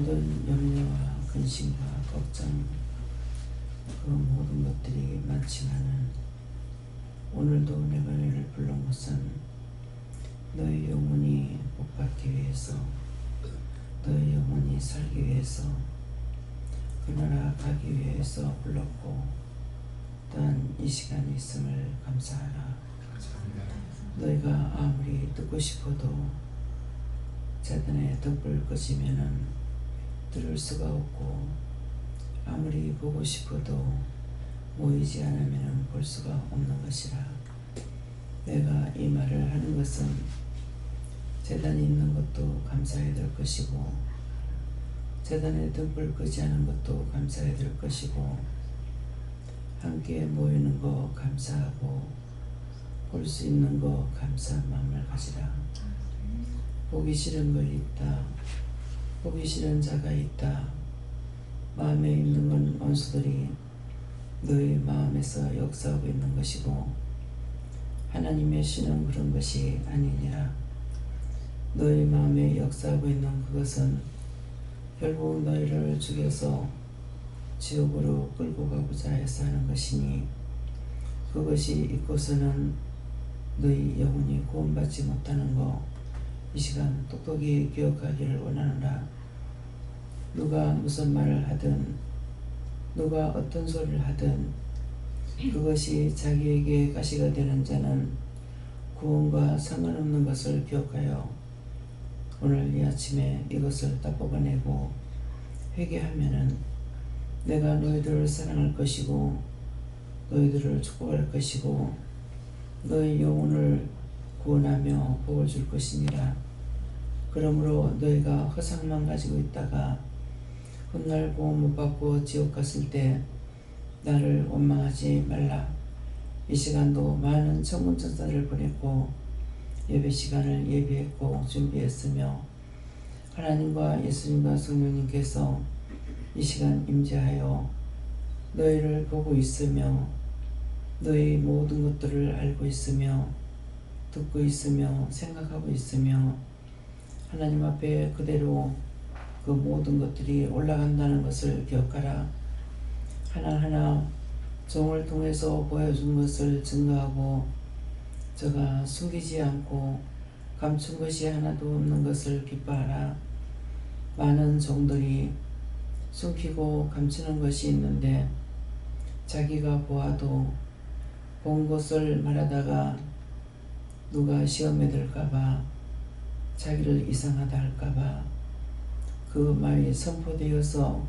모든 염려와 근심과 걱정 그 모든 것들이 많지만은 오늘도 내가 너희를 불러온 것은 너희 영혼이 복받기 위해서, 너희 영혼이 살기 위해서, 그 나라 가기 위해서 불렀고, 또한 이 시간이 있음을 감사하라. 너희가 아무리 듣고 싶어도 사단의 덕불 꺼지면은 들을 수가 없고, 아무리 보고 싶어도 모이지 않으면 볼 수가 없는 것이라. 내가 이 말을 하는 것은 재단이 있는 것도 감사해야 될 것이고, 재단의 등불 끄지 않은 것도 감사해야 될 것이고, 함께 모이는 거 감사하고 볼 수 있는 거 감사한 마음을 가지라. 보기 싫은 거 있다, 보기 싫은 자가 있다. 마음에 있는 건 원수들이 너희 마음에서 역사하고 있는 것이고, 하나님의 신은 그런 것이 아니니라. 너희 마음에 역사하고 있는 그것은 결국 너희를 죽여서 지옥으로 끌고 가고자 해서 하는 것이니, 그것이 있고서는 너희 영혼이 구원받지 못하는 거 이 시간 똑똑히 기억하기를 원하노라. 누가 무슨 말을 하든, 누가 어떤 소리를 하든 그것이 자기에게 가시가 되는 자는 구원과 상관없는 것을 기억하여 오늘 이 아침에 이것을 다 뽑아내고 회개하면은 내가 너희들을 사랑할 것이고, 너희들을 축복할 것이고, 너희 영혼을 구원하며 복을 줄 것이니라. 그러므로 너희가 허상만 가지고 있다가 훗날 구원 못 받고 지옥 갔을 때 나를 원망하지 말라. 이 시간도 많은 천군천사를 보냈고 예배 시간을 예비했고 준비했으며, 하나님과 예수님과 성령님께서 이 시간 임재하여 너희를 보고 있으며, 너희 모든 것들을 알고 있으며, 듣고 있으며, 생각하고 있으며, 하나님 앞에 그대로 그 모든 것들이 올라간다는 것을 기억하라. 하나하나 종을 통해서 보여준 것을 증거하고, 저가 숨기지 않고 감춘 것이 하나도 없는 것을 기뻐하라. 많은 종들이 숨기고 감추는 것이 있는데, 자기가 보아도 본 것을 말하다가 누가 시험에 들까봐, 자기를 이상하다 할까봐 그 말이 선포되어서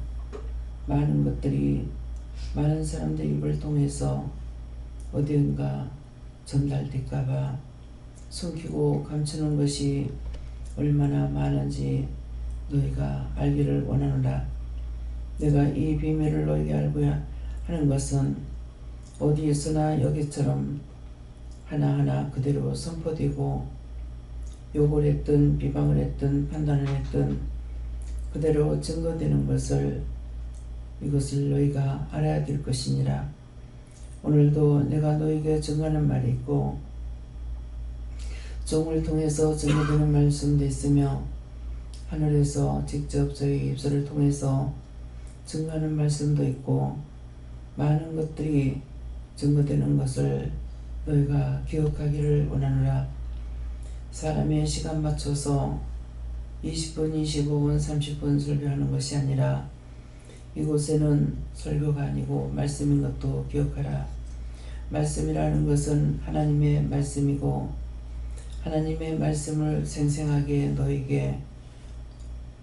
많은 것들이 많은 사람들 입을 통해서 어디인가 전달될까봐 숨기고 감추는 것이 얼마나 많은지 너희가 알기를 원하노라. 내가 이 비밀을 너희에게 알고 하는 것은 어디에서나 여기처럼 하나하나 그대로 선포되고, 욕을 했든 비방을 했든 판단을 했든 그대로 증거되는 것을, 이것을 너희가 알아야 될 것이니라. 오늘도 내가 너희에게 증거하는 말이 있고, 종을 통해서 증거되는 말씀도 있으며, 하늘에서 직접 저희 입술을 통해서 증거하는 말씀도 있고, 많은 것들이 증거되는 것을 너희가 기억하기를 원하노라. 사람의 시간 맞춰서 20분, 25분, 30분 설교하는 것이 아니라, 이곳에는 설교가 아니고 말씀인 것도 기억하라. 말씀이라는 것은 하나님의 말씀이고, 하나님의 말씀을 생생하게 너에게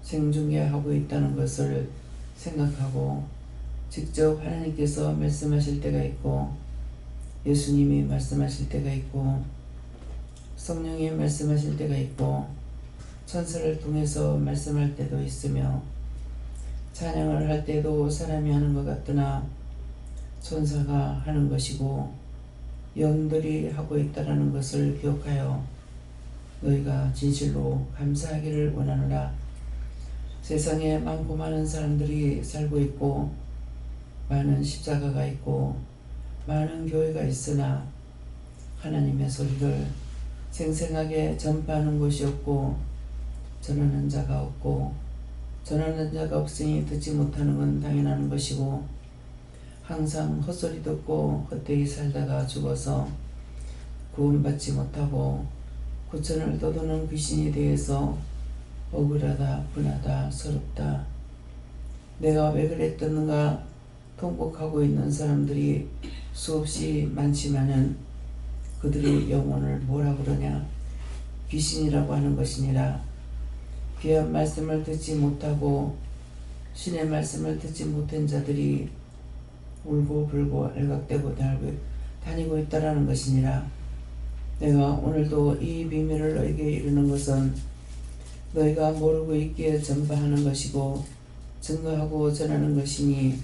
생중계하고 있다는 것을 생각하고, 직접 하나님께서 말씀하실 때가 있고, 예수님이 말씀하실 때가 있고, 성령이 말씀하실 때가 있고, 천사를 통해서 말씀할 때도 있으며, 찬양을 할 때도 사람이 하는 것 같으나 천사가 하는 것이고 영들이 하고 있다라는 것을 기억하여 너희가 진실로 감사하기를 원하노라. 세상에 많고 많은 사람들이 살고 있고, 많은 십자가가 있고, 많은 교회가 있으나 하나님의 소리를 생생하게 전파하는 곳이 없고 전하는 자가 없고, 전하는 자가 없으니 듣지 못하는 건 당연한 것이고 항상 헛소리 듣고 헛되이 살다가 죽어서 구원받지 못하고 구천을 떠도는 귀신에 대해서 억울하다, 분하다, 서럽다, 내가 왜 그랬던가 통곡하고 있는 사람들이 수없이 많지만은 그들의 영혼을 뭐라 그러냐? 귀신이라고 하는 것이니라. 귀한 말씀을 듣지 못하고 신의 말씀을 듣지 못한 자들이 울고 불고 알각대고 다니고 있다라는 것이니라. 내가 오늘도 이 비밀을 너에게 이르는 것은 너희가 모르고 있기에 전파하는 것이고 증거하고 전하는 것이니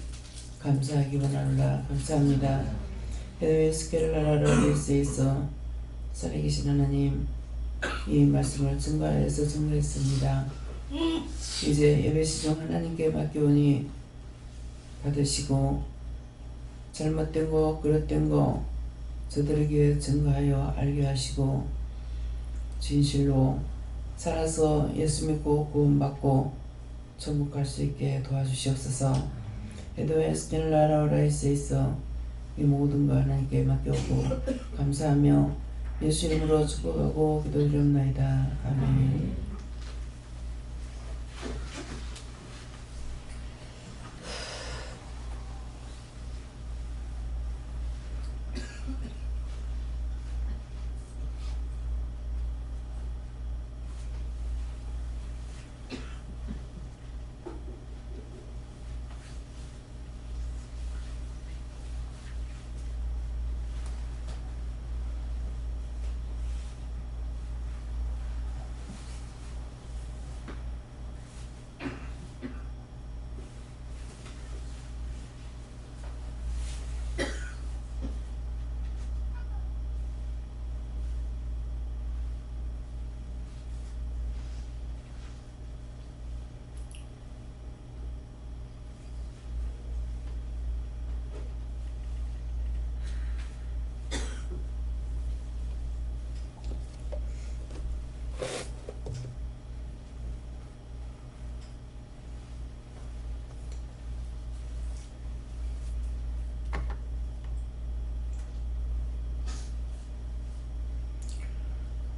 감사하기 원하노라. 감사합니다. 에스겔 나라를 일세에서 살아계신 하나님, 이 말씀을 증거하여서 증거했습니다. 이제 예배시종 하나님께 맡기오니 받으시고 잘못된 거 그릇된 거 저들에게 증거하여 알게 하시고 진실로 살아서 예수 믿고 구원받고 천국 갈 수 있게 도와주시옵소서. 에스겔 나라에 있어 이 모든 거 하나님께 맡겨오고 감사하며 예수 이름으로 축복하고 기도드리옵나이다. 아멘.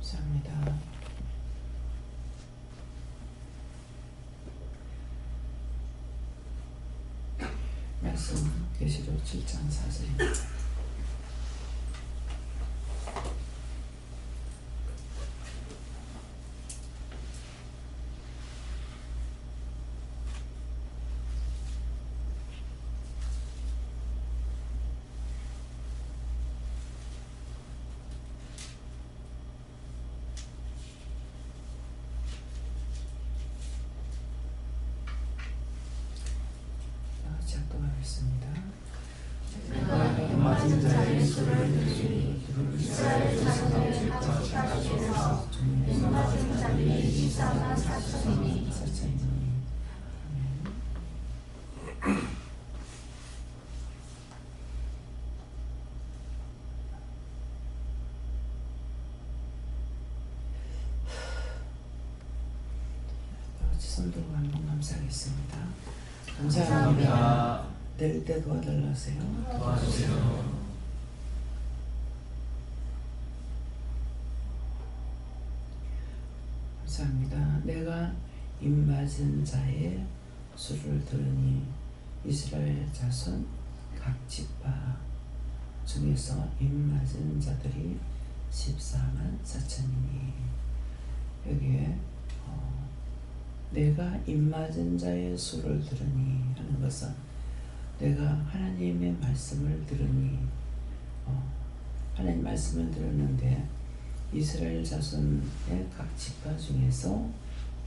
감사합니다. 말씀 계시록 7장 4절입니다. 작동하겠습니다. 맞은 자의 소리를 들으니 이스라엘 자손의 집과 장로에서 맞은 자들이 24만 4천이니 손 들고 한번 감사하겠습니다. 감사합니다. 내릴 때 도와달라세요. 도와주세요. 감사합니다. 내가 입맞은 자의 수를 들으니 이스라엘 자손 각 지파 중에서 입맞은 자들이 14만 4천이니 여기에 내가 입맞은 자의 수를 들으니 하는 것은 내가 하나님의 말씀을 들으니 하나님 말씀을 들었는데 이스라엘 자손의 각 지파 중에서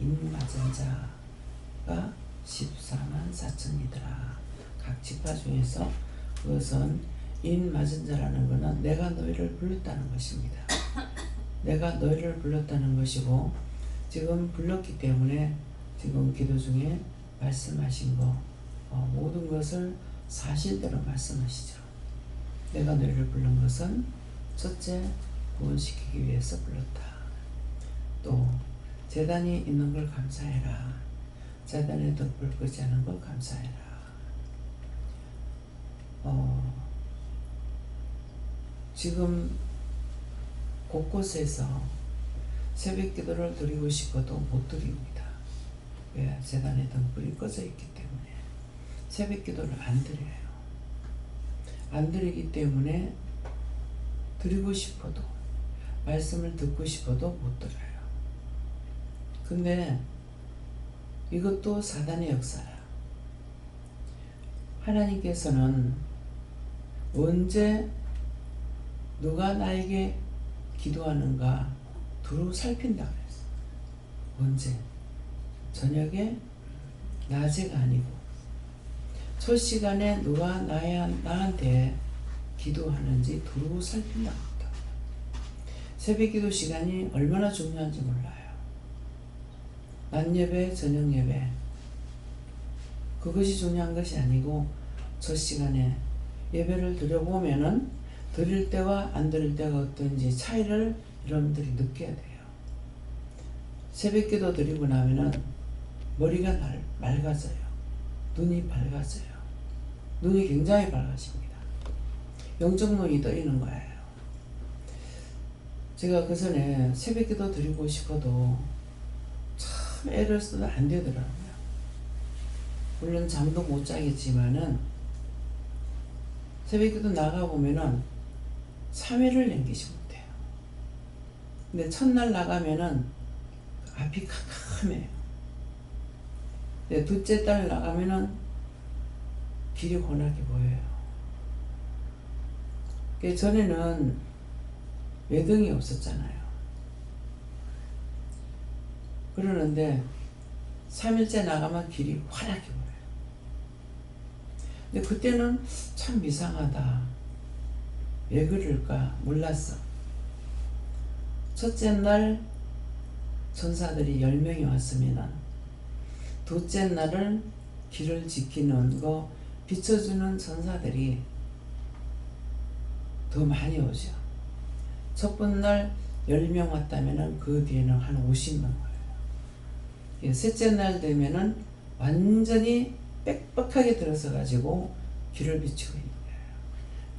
입맞은 자가 14만 4천이더라. 각 지파 중에서 그것은 입맞은 자라는 것은 내가 너희를 불렀다는 것입니다. 내가 너희를 불렀다는 것이고 지금 불렀기 때문에 지금 기도 중에 말씀하신 거 모든 것을 사실대로 말씀하시죠. 내가 너희를 부른 것은 첫째 구원시키기 위해서 불렀다. 또 제단이 있는 걸 감사해라. 사단의 등불 끄지 않은 것 감사해라. 지금 곳곳에서 새벽 기도를 드리고 싶어도 못 드립니다. 왜? 재단의 등불이 꺼져 있기 때문에 새벽 기도를 안 드려요. 안 드리기 때문에 드리고 싶어도 말씀을 듣고 싶어도 못 들어요. 근데 이것도 사단의 역사라. 하나님께서는 언제 누가 나에게 기도하는가 두루 살핀다 그랬어. 언제? 저녁에? 낮에가 아니고 첫 시간에 누가 나한테 기도하는지 두루 살핀다. 새벽 기도 시간이 얼마나 중요한지 몰라요. 낮 예배, 저녁 예배 그것이 중요한 것이 아니고 첫 시간에 예배를 드려보면은 드릴 때와 안 드릴 때가 어떤지 차이를 여러분들이 느껴야 돼요. 새벽 기도 드리고 나면은 머리가 맑아져요. 눈이 밝아져요. 눈이 굉장히 밝아집니다. 영적 눈이 떠있는 거예요. 제가 그 전에 새벽 기도 드리고 싶어도 참 애를 써도 안 되더라고요. 물론 잠도 못 자겠지만은 새벽 기도 나가보면은 3일을 넘기지 못해요. 근데 첫날 나가면은 앞이 캄캄해요. 근데 둘째 달 나가면은 길이 훤하게 보여요. 전에는 외등이 없었잖아요. 그러는데 3일째 나가면 길이 환하게 보여요. 근데 그때는 참 이상하다. 왜 그럴까 몰랐어. 첫째 날 천사들이 10명이 왔으면 둘째 날은 길을 지키는 거 비춰주는 천사들이 더 많이 오죠. 첫 번째 날 10명 왔다면 그 뒤에는 한 50명 와요. 셋째 날 되면은 완전히 빽빽하게 들어서 가지고 길을 비추고 있는 거예요.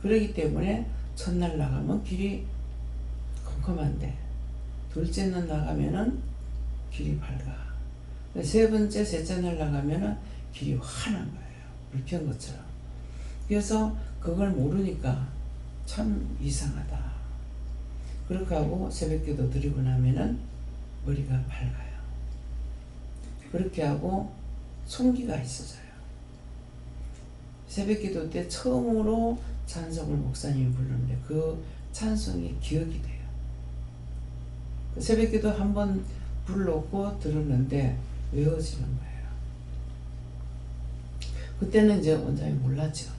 그렇기 때문에 첫날 나가면 길이 컴컴한데 둘째 날 나가면은 길이 밝아. 세 번째, 셋째 날 나가면은 길이 환한 거예요. 불 켠 것처럼. 그래서 그걸 모르니까 참 이상하다. 그렇게 하고 새벽기도 드리고 나면은 머리가 밝아요. 그렇게 하고 송기가 있어져요. 새벽기도 때 처음으로 찬송을 목사님이 부르는데 그 찬송이 기억이 돼요. 그 새벽기도 한번 불렀고 들었는데 외워지는 거예요. 그때는 이제 원장이 몰랐죠.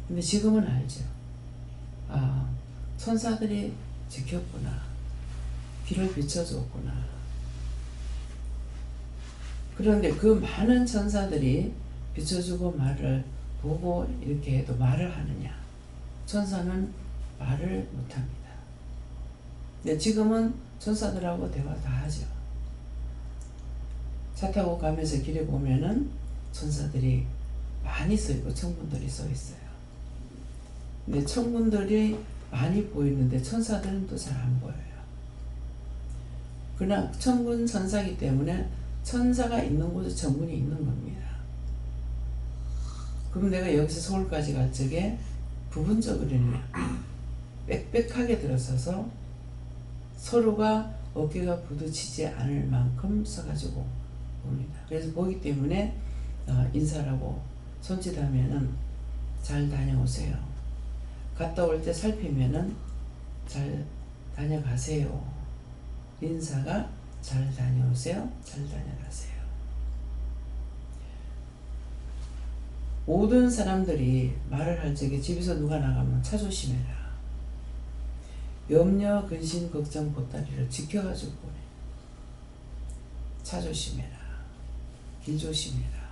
근데 지금은 알죠. 아, 천사들이 지켰구나. 길을 비춰줬구나. 그런데 그 많은 천사들이 비춰주고 말을 보고 이렇게 해도 말을 하느냐? 천사는 말을 못합니다. 근데 지금은 천사들하고 대화 다 하죠. 차 타고 가면서 길에 보면은 천사들이 많이 서 있고 천군들이 서 있어요. 근데 천군들이 많이 보이는데 천사들은 또 잘 안 보여요. 그러나 천군 천사이기 때문에 천사가 있는 곳에 천군이 있는 겁니다. 그럼 내가 여기서 서울까지 갈 적에 부분적으로는 빽빽하게 들어서서 서로가 어깨가 부딪히지 않을 만큼 서가지고 봅니다. 그래서 보기 때문에 인사라고 손짓하면은 잘 다녀오세요. 갔다 올 때 살피면은 잘 다녀가세요. 인사가 잘 다녀오세요. 잘 다녀가세요. 모든 사람들이 말을 할 적에 집에서 누가 나가면 차 조심해라. 염려, 근심, 걱정, 보따리를 지켜가지고 보내. 차 조심해라. 길 조심해라.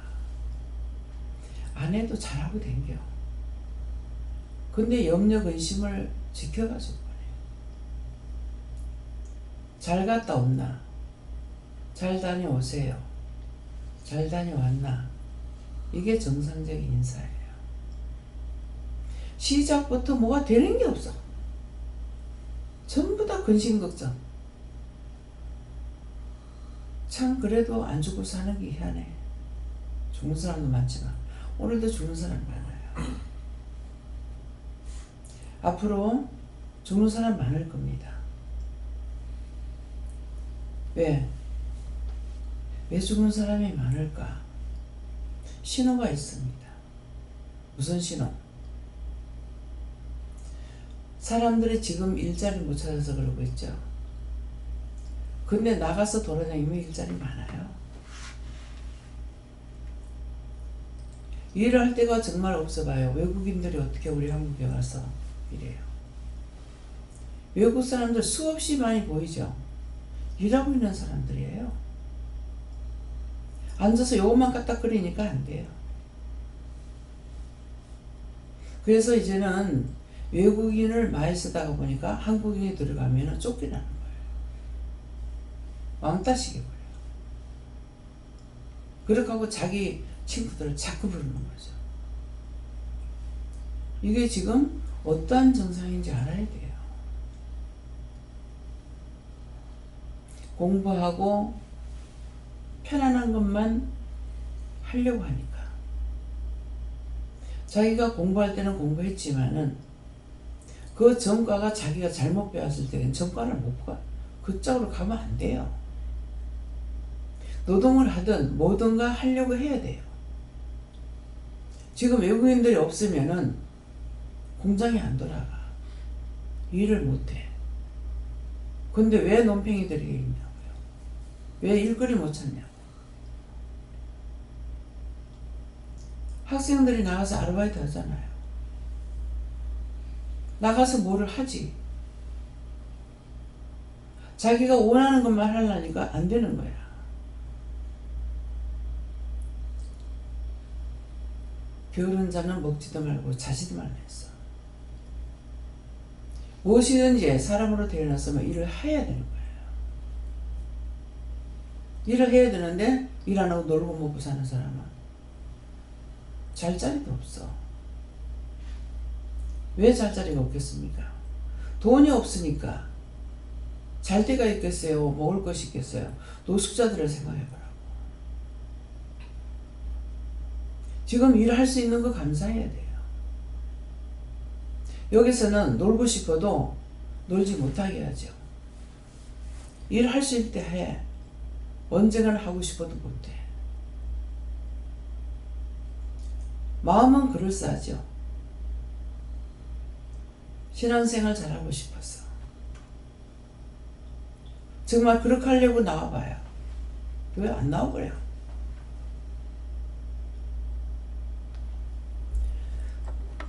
아내도 잘하고 댕겨. 근데 염려, 근심을 지켜가지고 보내. 잘 갔다 온나? 잘 다녀오세요. 잘 다녀왔나? 이게 정상적인 인사예요. 시작부터 뭐가 되는 게 없어. 전부 다 근심걱정. 참 그래도 안 죽고 사는 게 희한해. 죽는 사람도 많지만 오늘도 죽는 사람 많아요. 앞으로 죽는 사람 많을 겁니다. 왜? 왜 죽는 사람이 많을까? 신호가 있습니다. 무슨 신호? 사람들이 지금 일자리 못 찾아서 그러고 있죠. 근데 나가서 돌아다니면 일자리 많아요. 일을 할 때가 정말 없어 봐요. 외국인들이 어떻게 우리 한국에 와서 이래요. 외국 사람들 수없이 많이 보이죠. 일하고 있는 사람들이에요. 앉아서 요것만 까딱거리니까 안 돼요. 그래서 이제는 외국인을 많이 쓰다가 보니까 한국인이 들어가면 쫓겨나는 거예요. 왕따시게 보여요. 그렇게 하고 자기 친구들을 자꾸 부르는 거죠. 이게 지금 어떠한 정상인지 알아야 돼요. 공부하고 편안한 것만 하려고 하니까. 자기가 공부할 때는 공부했지만은 그 전과가 자기가 잘못 배웠을 때는 전과를 못 가. 그 쪽으로 가면 안 돼요. 노동을 하든 뭐든가 하려고 해야 돼요. 지금 외국인들이 없으면은 공장이 안 돌아가. 일을 못 해. 근데 왜 논팽이들이 있냐고요. 왜 일거리 못 찾냐고. 학생들이 나가서 아르바이트 하잖아요. 나가서 뭐를 하지. 자기가 원하는 것만 하려니까 안 되는 거야. 게으른 자는 먹지도 말고 자지도 말랬어. 무엇이든지 사람으로 태어났으면 일을 해야 되는 거예요. 일을 해야 되는데 일 안 하고 놀고 먹고 사는 사람은 잘 자리도 없어. 왜 잘 자리가 없겠습니까? 돈이 없으니까. 잘 데가 있겠어요? 먹을 것이 있겠어요? 노숙자들을 생각해보라고. 지금 일할 수 있는 거 감사해야 돼요. 여기서는 놀고 싶어도 놀지 못하게 하죠. 일할 수 있을 때 해. 언젠가는 하고 싶어도 못해. 마음은 그럴싸하죠. 신앙생활 잘하고 싶어서. 정말 그렇게 하려고 나와봐요. 왜 안 나오고요?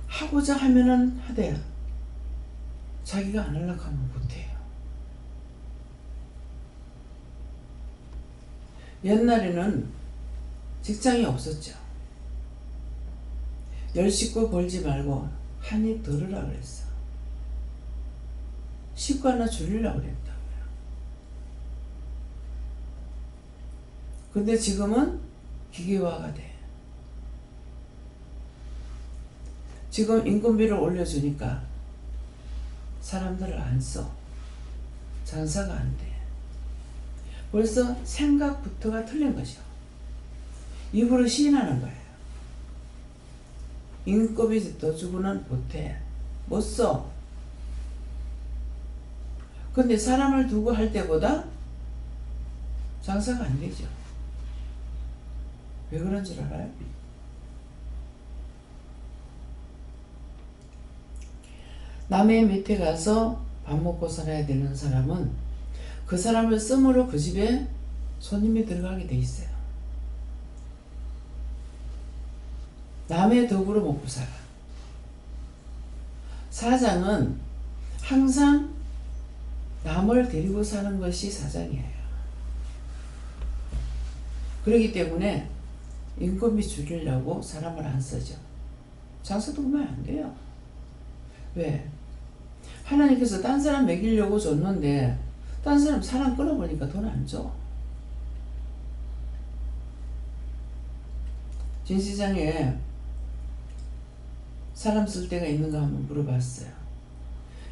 하고자 하면은 하대요. 자기가 안 하려고 하면 못해요. 옛날에는 직장이 없었죠. 10식구 벌지 말고 한 입 들으라 그랬어. 식구 하나 줄이려고 그랬다고요. 근데 지금은 기계화가 돼. 지금 인건비를 올려주니까 사람들을 안 써. 장사가 안 돼. 벌써 생각부터가 틀린 거죠. 입으로 시인하는 거예요. 인건비 더 주고는 못해. 못 써. 근데 사람을 두고 할 때보다 장사가 안 되죠. 왜 그런 줄 알아요? 남의 밑에 가서 밥 먹고 살아야 되는 사람은 그 사람을 씀으로 그 집에 손님이 들어가게 돼 있어요. 남의 덕으로 먹고 살아. 사장은 항상 남을 데리고 사는 것이 사장이에요. 그렇기 때문에 인건비 줄이려고 사람을 안 쓰죠. 장사도 그만 안 돼요. 왜? 하나님께서 딴 사람 먹이려고 줬는데 딴 사람 끌어보니까 돈 안 줘. 진시장에 사람 쓸 데가 있는가 한번 물어봤어요.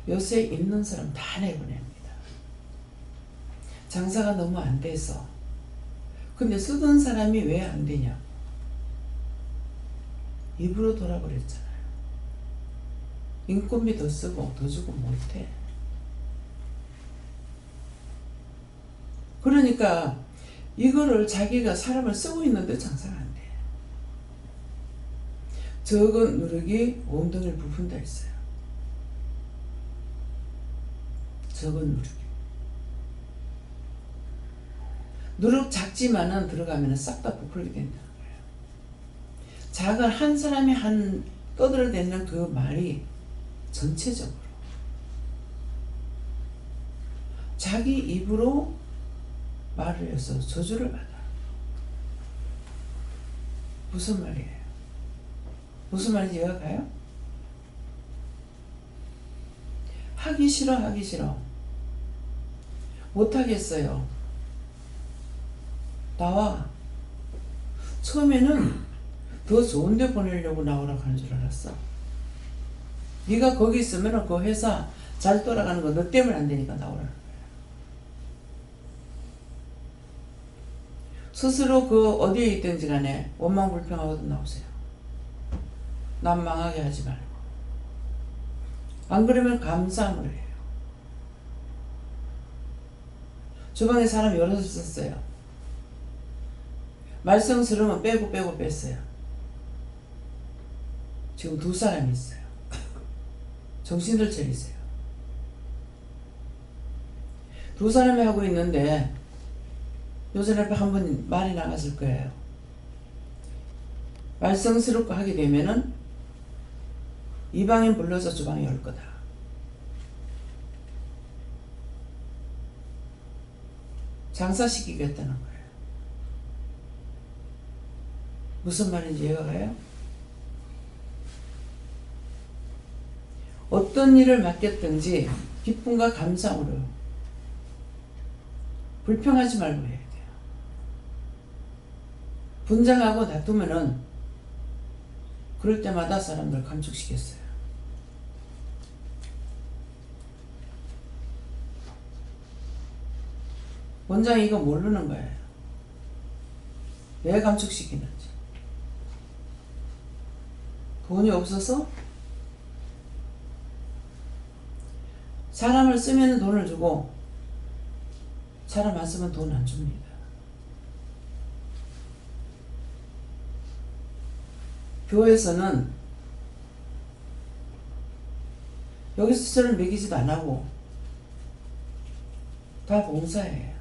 요새 있는 사람 다 내보냅니다. 장사가 너무 안 돼서. 근데 쓰던 사람이 왜 안 되냐? 입으로 돌아버렸잖아요. 인건비 더 쓰고 더 주고 못해. 그러니까 이거를 자기가 사람을 쓰고 있는데 장사가 안 돼. 적은 누룩이 온덩이를 부푼다 했어요. 적은 누룩이. 누룩 작지만은 들어가면 싹 다 부풀게 된다는 거예요. 작은 한 사람이 한 떠들어대는 그 말이 전체적으로 자기 입으로 말을 해서 저주를 받아. 무슨 말이에요? 무슨 말인지 이해가 가요? 하기 싫어, 하기 싫어. 못하겠어요. 나와. 처음에는 더 좋은 데 보내려고 나오라고 하는 줄 알았어. 네가 거기 있으면 그 회사 잘 돌아가는 거 너 때문에 안 되니까 나오라는 거야. 스스로 그 어디에 있든지 간에 원망불평하고도 나오세요. 남 망하게 하지 말고. 안 그러면 감사함을 해요. 주방에 사람 여럿 있었어요. 말썽스러우면 빼고 뺐어요. 지금 2사람이 있어요. 정신들 차리세요. 2사람이 하고 있는데 요새 앞에 한 번 말이 나갔을 거예요. 말썽스럽고 하게 되면은 이방인 불러서 주방에 올 거다. 장사시키겠다는 거예요. 무슨 말인지 이해가 가요? 어떤 일을 맡겼든지 기쁨과 감사함으로 불평하지 말고 해야 돼요. 분장하고 다투면은 그럴 때마다 사람들 감축시켰어요. 원장이 이거 모르는 거예요. 왜 감축시키는지. 돈이 없어서 사람을 쓰면 돈을 주고 사람 안 쓰면 돈 안 줍니다. 교회에서는 여기서 저를 먹이지도 안 하고 다 봉사해요.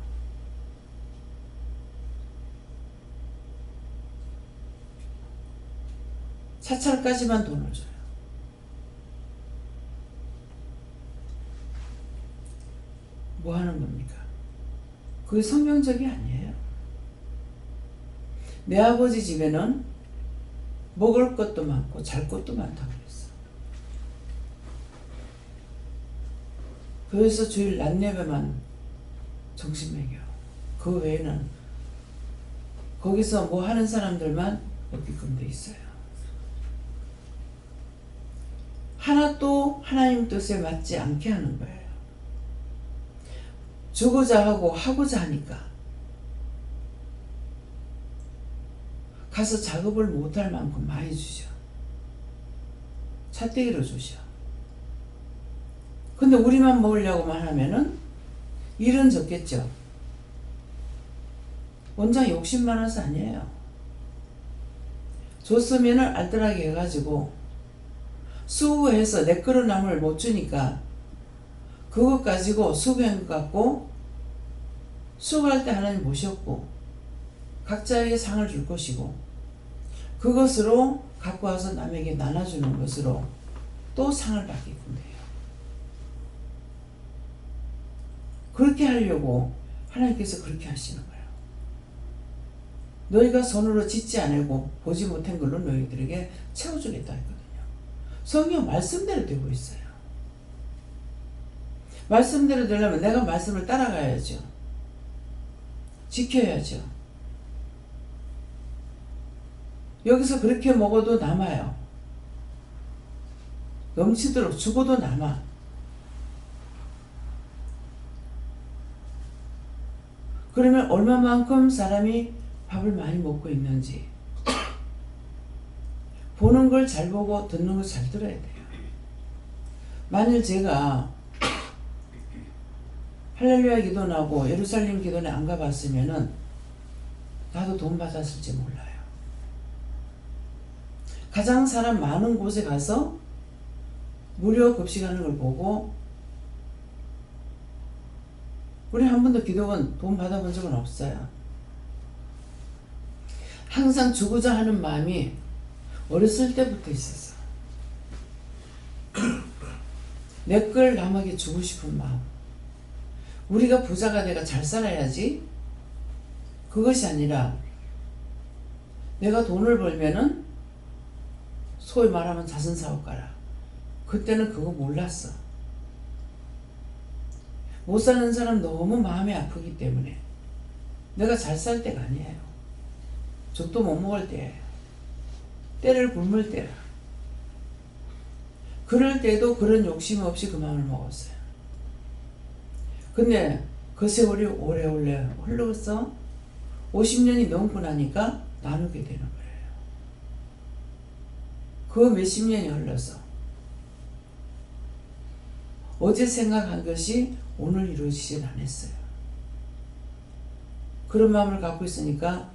사찰까지만 돈을 줘요. 뭐 하는 겁니까? 그게 성경적이 아니에요. 내 아버지 집에는 먹을 것도 많고 잘 것도 많다고 그랬어. 그래서 주일 낮 예배만 정신 먹여. 그 외에는 거기서 뭐 하는 사람들만 먹기끔 돼 있어요. 하나도 하나님 뜻에 맞지 않게 하는 거예요. 주고자 하고 하고자 하니까 가서 작업을 못할 만큼 많이 주셔. 차떼기로 주셔. 근데 우리만 먹으려고만 하면은 일은 적겠죠. 원장 욕심 많아서 아니에요. 줬으면은 알뜰하게 해가지고 수고해서 내 거로 남을 못 주니까 그것 가지고 수고한 것 같고 수고할 때 하나님 모셨고 각자에게 상을 줄 것이고 그것으로 갖고 와서 남에게 나눠주는 것으로 또 상을 받게끔 돼요. 그렇게 하려고 하나님께서 그렇게 하시는 거예요. 너희가 손으로 짓지 않고 보지 못한 걸로 너희들에게 채워주겠다 했거든요. 성경 말씀대로 되고 있어요. 말씀대로 되려면 내가 말씀을 따라가야죠. 지켜야죠. 여기서 그렇게 먹어도 남아요. 넘치도록 죽어도 남아. 그러면 얼마만큼 사람이 밥을 많이 먹고 있는지 보는 걸 잘 보고 듣는 걸 잘 들어야 돼요. 만일 제가 할렐루야 기도나고 예루살렘 기도에 안 가봤으면은 나도 돈 받았을지 몰라요. 가장 사람 많은 곳에 가서 무료 급식하는 걸 보고 우리 한 번도 기도원 돈 받아본 적은 없어요. 항상 주고자 하는 마음이 어렸을 때부터 있었어. 내 걸 남에게 주고 싶은 마음. 우리가 부자가 내가 잘 살아야지. 그것이 아니라 내가 돈을 벌면은 소위 말하면 자선사업가라. 그때는 그거 몰랐어. 못 사는 사람 너무 마음이 아프기 때문에 내가 잘 살 때가 아니에요. 죽도 못 먹을 때예요. 때를 굶을 때라. 그럴 때도 그런 욕심 없이 그 마음을 먹었어요. 근데 그 세월이 오래오래 흘러서 50년이 넘고 나니까 나누게 되는 거예요. 그 몇십 년이 흘러서 어제 생각한 것이 오늘 이루어지진 않았어요. 그런 마음을 갖고 있으니까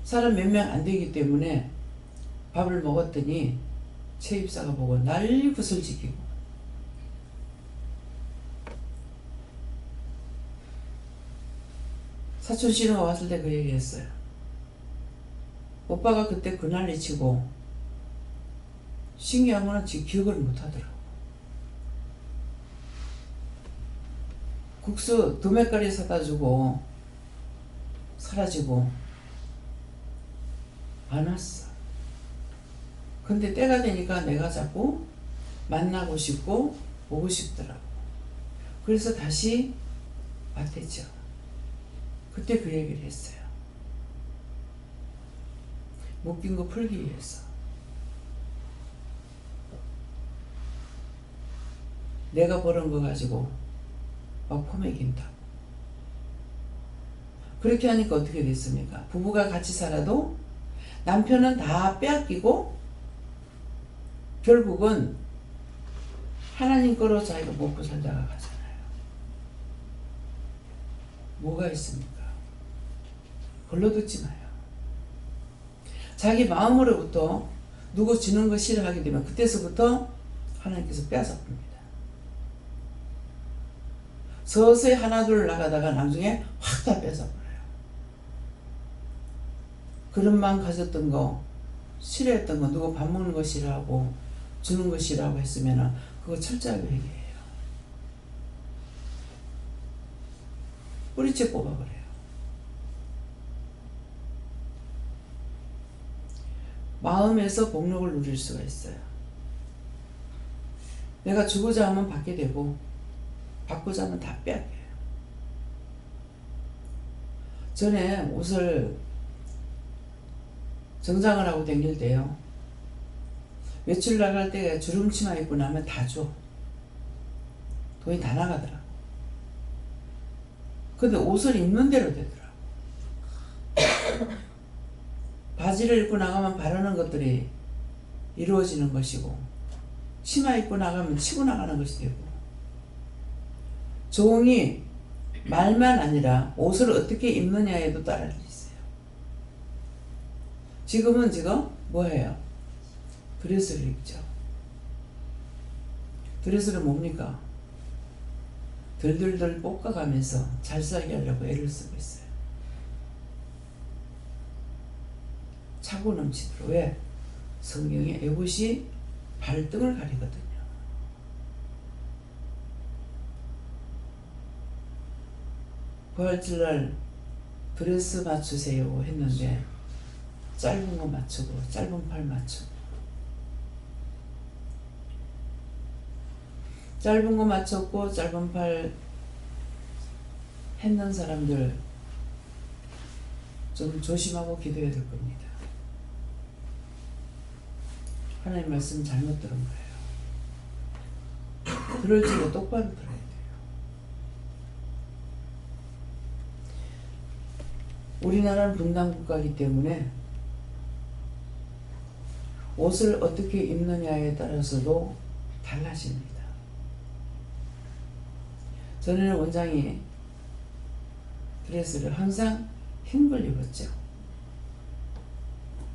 사람 몇 명 안 되기 때문에 밥을 먹었더니 최입사가 보고 날굿을 지키고 사촌 씨는 왔을 때 그 얘기했어요. 오빠가 그때 그날리 치고 신기한 거는 지금 기억을 못 하더라고. 국수 2맷가리 사다 주고 사라지고 안 왔어. 근데 때가 되니까 내가 자꾸 만나고 싶고 보고 싶더라고. 그래서 다시 왔댔죠. 그때 그 얘기를 했어요. 묶인 거 풀기 위해서. 내가 버는 거 가지고 막 포매긴다고. 그렇게 하니까 어떻게 됐습니까? 부부가 같이 살아도 남편은 다 빼앗기고 결국은 하나님 거로 자기가 먹고 살다가 가잖아요. 뭐가 있습니까? 걸러 듣지 마요. 자기 마음으로부터 누구 주는 거 싫어하게 되면 그때서부터 하나님께서 빼앗아봅니다. 서서히 하나 둘 나가다가 나중에 확 다 뺏어버려요. 그런 마음 가졌던 거, 싫어했던 거, 누구 밥 먹는 거 싫어하고 주는 거 싫어하고 했으면 그거 철저하게 회개해요. 뿌리째 뽑아버려요. 마음에서 복록을 누릴 수가 있어요. 내가 주고자 하면 받게 되고 받고자 하면 다 빼앗겨요. 전에 옷을 정장을 하고 다닐 때요. 외출 나갈 때 주름치마 입고 나면 다 줘. 돈이 다 나가더라. 근데 옷을 입는 대로 되더라. 바지를 입고 나가면 바르는 것들이 이루어지는 것이고 치마 입고 나가면 치고 나가는 것이 되고 종이 말만 아니라 옷을 어떻게 입느냐에도 따라 있어요. 지금은 뭐예요? 드레스를 입죠. 드레스는 뭡니까? 덜덜덜 볶아가면서 잘 살게 하려고 애를 쓰고 있어요. 차고 넘치도록. 왜? 성경에 에봇이 발등을 가리거든요. 부활절날 드레스 맞추세요 했는데 짧은 거 맞추고 짧은 팔 맞추고 짧은 거 맞췄고 짧은 팔 했는 사람들 좀 조심하고 기도해야 될 겁니다. 하나님 말씀 잘못 들은 거예요. 들을 줄에 똑바로 들어야 돼요. 우리나라는 분단국가이기 때문에 옷을 어떻게 입느냐에 따라서도 달라집니다. 전에는 원장이 드레스를 항상 흰 걸 입었죠.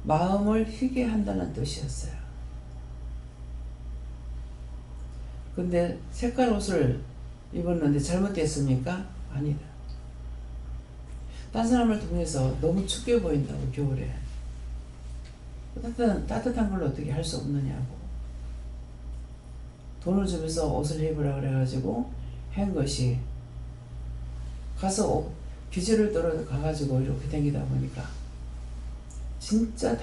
마음을 희게 한다는 뜻이었어요. 근데 색깔 옷을 입었는데 잘못됐습니까? 아니다. 딴 사람을 통해서 너무 춥게 보인다고 겨울에 따뜻한 걸로 어떻게 할 수 없느냐고 돈을 주면서 옷을 입으라 그래가지고 한 것이 가서 기절을 떨어 가가지고 이렇게 다니다 보니까 진짜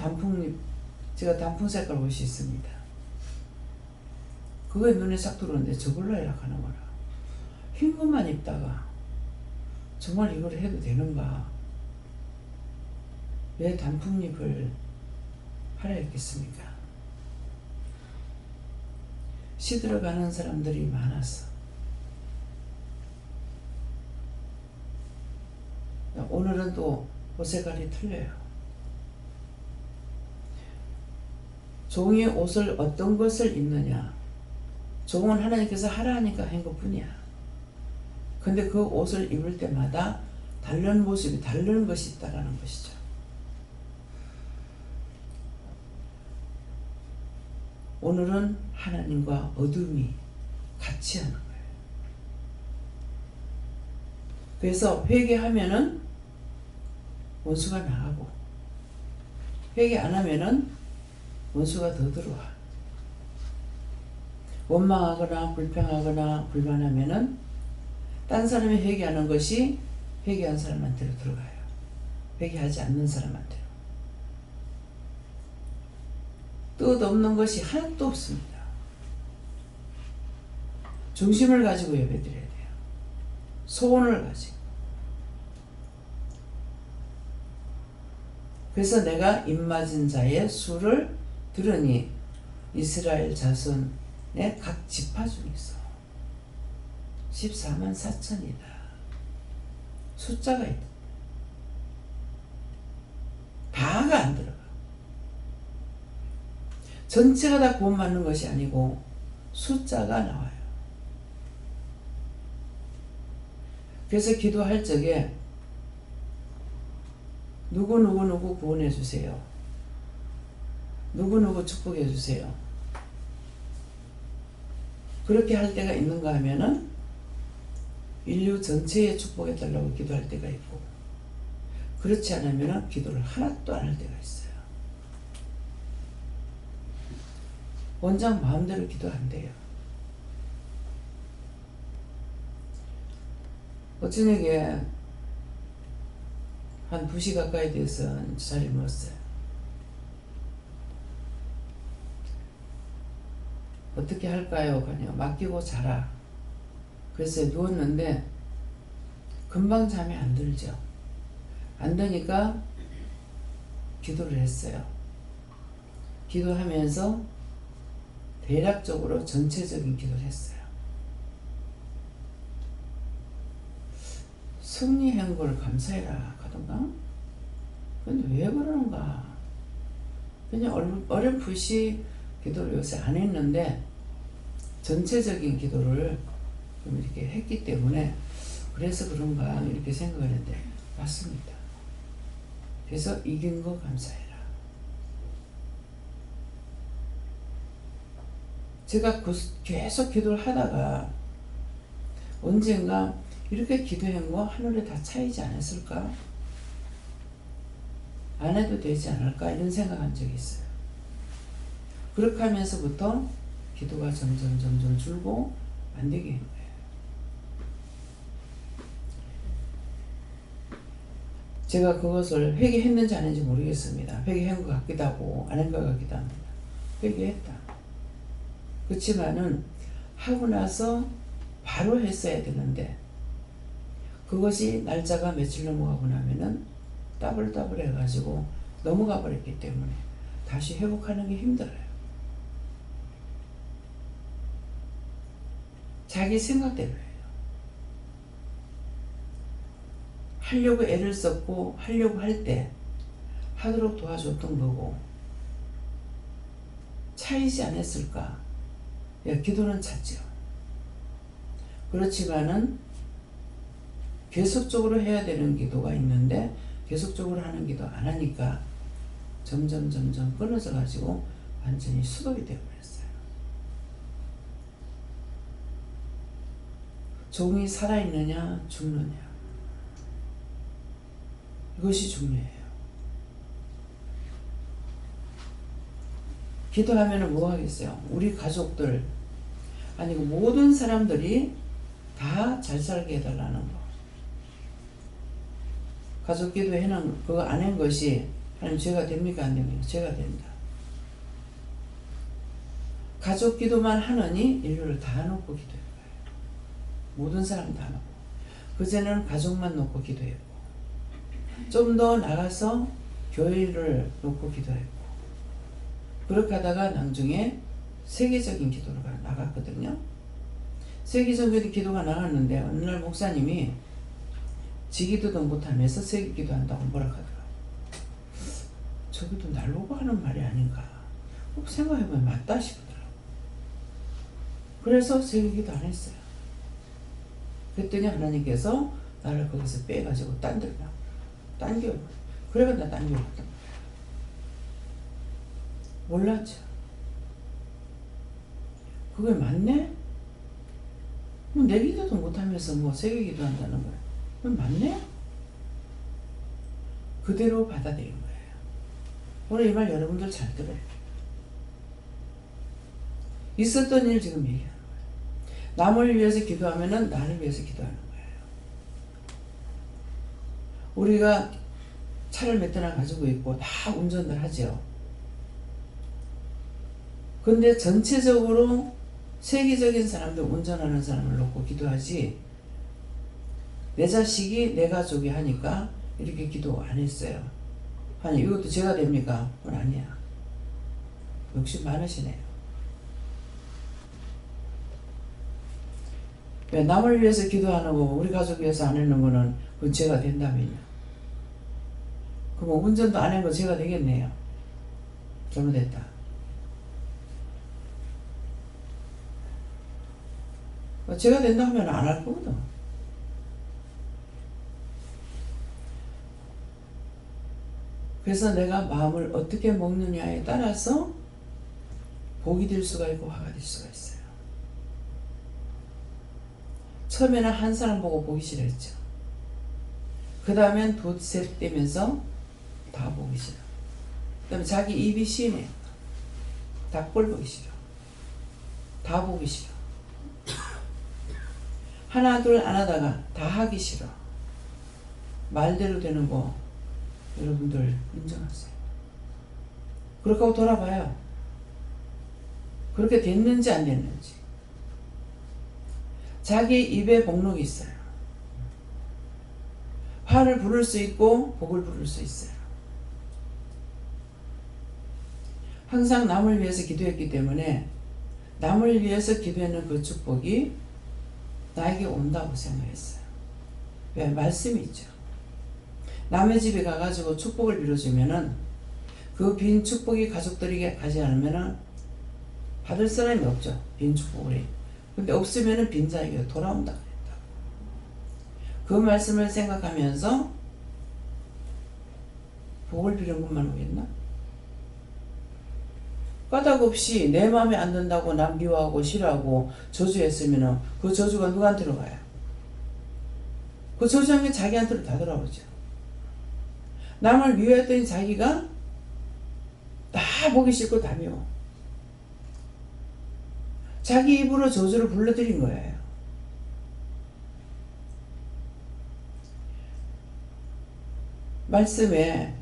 제가 단풍 색깔 옷이 있습니다. 그거에 눈에 싹 들어오는데 저걸로 해라 하는구나. 흰 것만 입다가 정말 이걸 해도 되는가? 왜 단풍잎을 하라 했겠습니까? 시들어가는 사람들이 많았어. 오늘은 또 옷 색깔이 틀려요. 종의 옷을 어떤 것을 입느냐. 종은 하나님께서 하라 하니까 한 것뿐이야. 근데 그 옷을 입을 때마다 다른 모습이 다른 것이 있다라는 것이죠. 오늘은 하나님과 어둠이 같이 하는 거예요. 그래서 회개하면은 원수가 나가고 회개 안 하면은 원수가 더 들어와. 원망하거나 불평하거나 불만하면은 딴 사람이 회개하는 것이 회개한 사람한테로 들어가요. 회개하지 않는 사람한테로. 뜻없는 것이 하나도 없습니다. 중심을 가지고 예배드려야 돼요. 소원을 가지고. 그래서 내가 입맞은 자의 수를 들으니 이스라엘 자손의 각 지파 중에서 14만 4천이다. 숫자가 있다. 다가 안 들어가. 전체가 다 구원받는 것이 아니고 숫자가 나와요. 그래서 기도할 적에 누구 구원해 주세요. 누구 축복해 주세요. 그렇게 할 때가 있는가 하면은 인류 전체에 축복해 달라고 기도할 때가 있고, 그렇지 않으면 기도를 하나도 안 할 때가 있어요. 원장 마음대로 기도 안 돼요. 어쩌냐게 한 2시 가까이 돼서 자리를 먹었어요. 어떻게 할까요? 그냥 맡기고 자라. 그래서 누웠는데 금방 잠이 안 들죠. 안 드니까 기도를 했어요. 기도하면서 대략적으로 전체적인 기도를 했어요. 승리한 걸 감사해라 하던가? 근데 왜 그러는가? 그냥 어렴풋이 기도를 요새 안 했는데 전체적인 기도를 좀 이렇게 했기 때문에 그래서 그런가 이렇게 생각하는데 맞습니다. 그래서 이긴 거 감사해라. 제가 계속 기도를 하다가 언젠가 이렇게 기도한 거 하늘에 다 차이지 않았을까? 안 해도 되지 않을까? 이런 생각한 적이 있어요. 그렇게 하면서부터 기도가 점점 줄고 안 되게 한 거예요. 제가 그것을 회개했는지 안 했는지 모르겠습니다. 회개한 것 같기도 하고 안 한 것 같기도 합니다. 회개했다. 그렇지만은 하고 나서 바로 했어야 되는데 그것이 날짜가 며칠 넘어가고 나면은 따블따블 해가지고 넘어가 버렸기 때문에 다시 회복하는 게 힘들어요. 자기 생각대로 해요. 하려고 애를 썼고 하려고 할 때 하도록 도와줬던 거고 차이지 않았을까? 예, 기도는 찼죠. 그렇지만은 계속적으로 해야 되는 기도가 있는데 계속적으로 하는 기도 안 하니까 점점 끊어져 가지고 완전히 수독이 되어버렸어요. 종이 살아있느냐 죽느냐, 이것이 중요해요. 기도하면 뭐 하겠어요? 우리 가족들, 아니고 모든 사람들이 다 잘 살게 해달라는 거. 가족 기도해는 그거 안 한 것이 하나님 죄가 됩니까? 안 됩니까? 죄가 된다. 가족 기도만 하느니 인류를 다 놓고 기도한 거예요. 모든 사람 다 놓고. 그제는 가족만 놓고 기도했고, 좀 더 나가서 교회를 놓고 기도했고, 그렇게 하다가 나중에 세계적인 기도로 나갔거든요. 세계적인 기도가 나갔는데 어느 날 목사님이 지기도도 못하면서 세계 기도한다고 뭐라 하더라고요. 저기도 날 보고 하는 말이 아닌가 생각해보면 맞다 싶더라고요. 그래서 세계 기도 안 했어요. 그랬더니 하나님께서 나를 거기서 빼가지고 딴 데로 당겨. 그래가 나 당겨왔단 말이야. 몰랐죠. 그게 맞네? 내 기도도 못하면서 뭐 세계 기도한다는 거야. 맞네? 그대로 받아들인 거예요. 오늘 이 말 여러분들 잘 들어요. 있었던 일 지금 얘기하는 거예요. 남을 위해서 기도하면은 나를 위해서 기도하는 거예요. 우리가 차를 몇 대나 가지고 있고 다 운전을 하죠. 근데 전체적으로 세계적인 사람들, 운전하는 사람을 놓고 기도하지, 내 자식이 내 가족이 하니까 이렇게 기도 안 했어요. 아니 이것도 죄가 됩니까? 그건 아니야. 욕심 많으시네요. 왜 남을 위해서 기도하는 거 우리 가족 위해서 안 하는 거는 그건 죄가 된다면요. 그럼 운전도 안 한 거 죄가 되겠네요. 잘못했다. 죄가 된다 하면 안 할 거거든. 그래서 내가 마음을 어떻게 먹느냐에 따라서 복이 될 수가 있고 화가 될 수가 있어요. 처음에는 한 사람 보고 보기 싫어했죠. 그 다음엔 돛셋 떼면서 다 보기 싫어. 그 다음에 자기 입이 시인해. 다 꼴 보기 싫어. 다 보기 싫어. 하나 둘 안 하다가 다 하기 싫어. 말대로 되는 거 여러분들 인정하세요. 그렇게 하고 돌아봐요. 그렇게 됐는지 안 됐는지. 자기 입에 복록이 있어요. 화를 부를 수 있고 복을 부를 수 있어요. 항상 남을 위해서 기도했기 때문에 남을 위해서 기도하는 그 축복이 나에게 온다고 생각했어요. 왜? 말씀이 있죠. 남의 집에 가가지고 축복을 빌어주면은 그 빈 축복이 가족들에게 가지 않으면은 받을 사람이 없죠. 빈 축복을. 근데 없으면은 빈자에게 돌아온다 그랬다. 그 말씀을 생각하면서 복을 빌은 것만 오겠나? 까닭 없이 내 마음에 안 든다고 남 미워하고 싫어하고 저주했으면은 그 저주가 누구한테로 가요? 그 저주한 게 자기한테로 다 돌아오죠. 남을 미워했더니 자기가 다 보기 싫고 다 미워. 자기 입으로 저주를 불러들인 거예요. 말씀에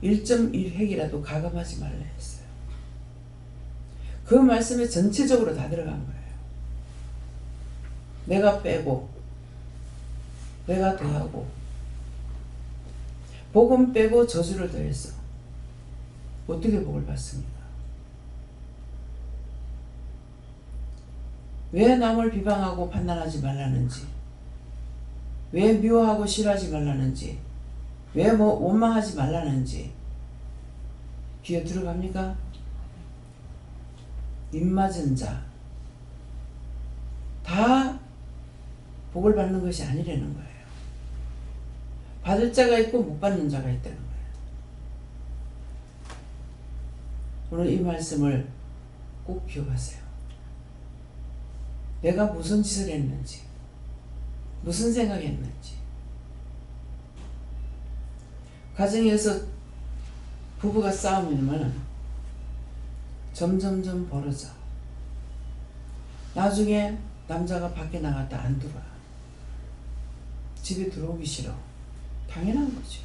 1.1획이라도 가감하지 말라 했어요. 그 말씀에 전체적으로 다 들어간 거예요. 내가 빼고 내가 더하고 복은 빼고 저주를 더했어. 어떻게 복을 받습니까? 왜 남을 비방하고 판단하지 말라는지, 왜 미워하고 싫어하지 말라는지, 왜 원망하지 말라는지 귀에 들어갑니까? 입맞은 자 다 복을 받는 것이 아니라는 거예요. 받을 자가 있고 못 받는 자가 있다는 거예요. 오늘 이 말씀을 꼭 기억하세요. 내가 무슨 짓을 했는지, 무슨 생각했는지, 가정에서 부부가 싸우면 점점점 벌어져. 나중에 남자가 밖에 나갔다 안 들어와. 집에 들어오기 싫어. 당연한 거죠.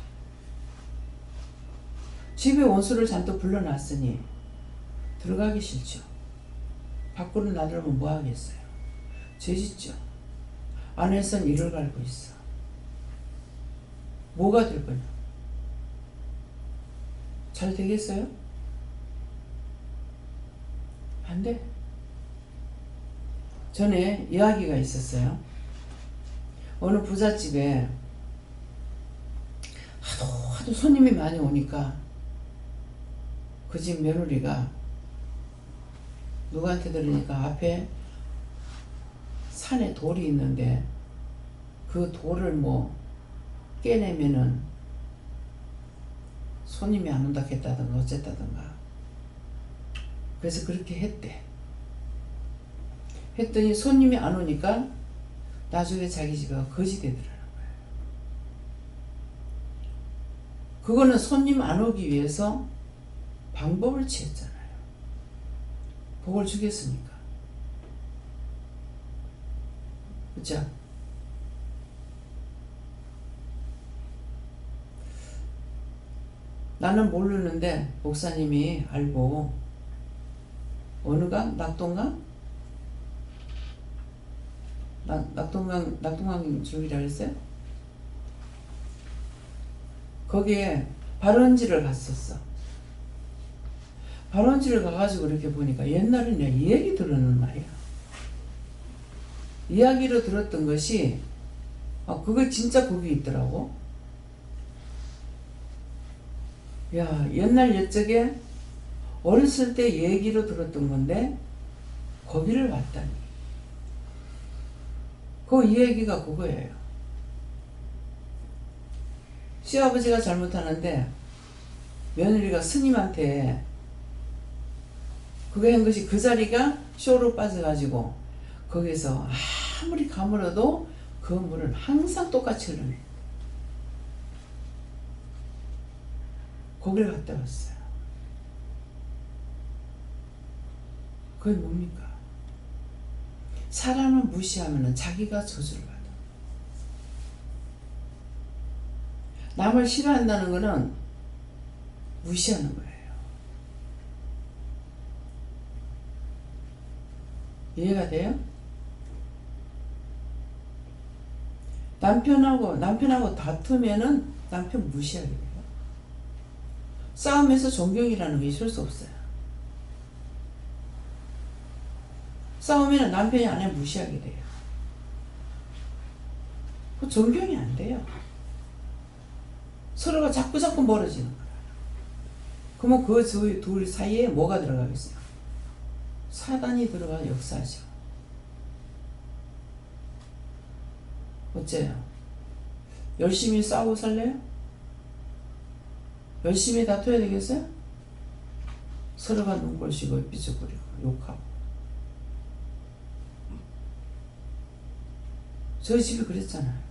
집에 원수를 잔뜩 불러놨으니 들어가기 싫죠. 밖으로 나들면 뭐 하겠어요? 죄짓죠. 안에선 이를 갈고 있어. 뭐가 될 거냐? 잘 되겠어요? 안 돼. 전에 이야기가 있었어요. 어느 부잣집에 하도 손님이 많이 오니까 그 집 며느리가 누구한테 들으니까 앞에 산에 돌이 있는데 그 돌을 뭐 깨내면은 손님이 안 온다 했다든가 어쨌다든가 그래서 그렇게 했대. 했더니 손님이 안 오니까 나중에 자기 집에 거지 되더라는 거예요. 그거는 손님 안 오기 위해서 방법을 취했잖아요. 복을 주겠습니까? 그렇죠? 나는 모르는데 목사님이 알고 어느 강? 낙동강? 낙동강 줄기라 그랬어요? 거기에 발원지를 갔었어. 발원지를 가가지고 이렇게 보니까 옛날에는 이 얘기 들었는 말이야. 이야기로 들었던 것이 그게 진짜 거기 있더라고. 야, 옛날 옛적에 어렸을 때 얘기로 들었던 건데 거기를 왔다니. 이 얘기가 그거예요. 시아버지가 잘못하는데 며느리가 스님한테 그거 한 것이 그 자리가 쇼로 빠져가지고 거기서 아무리 가물어도 그 물을 항상 똑같이 흐르네. 거기를 갔다 왔어요. 그게 뭡니까? 사람을 무시하면 자기가 저주를 받아. 남을 싫어한다는 것은 무시하는 거예요. 이해가 돼요? 남편하고 다투면은 남편 무시하게 돼요. 싸움에서 존경이라는 게 있을 수 없어요. 싸우면 남편이 아내 무시하게 돼요. 그 존경이 안 돼요. 서로가 자꾸 멀어지는 거야. 그러면 그 둘 사이에 뭐가 들어가겠어요? 사단이 들어가 역사하죠. 어째요? 열심히 싸우고 살래요? 열심히 다퉈야 되겠어요? 서로가 눈꼴 쉬고 삐죽거리고 욕하고. 저희 집이 그랬잖아요.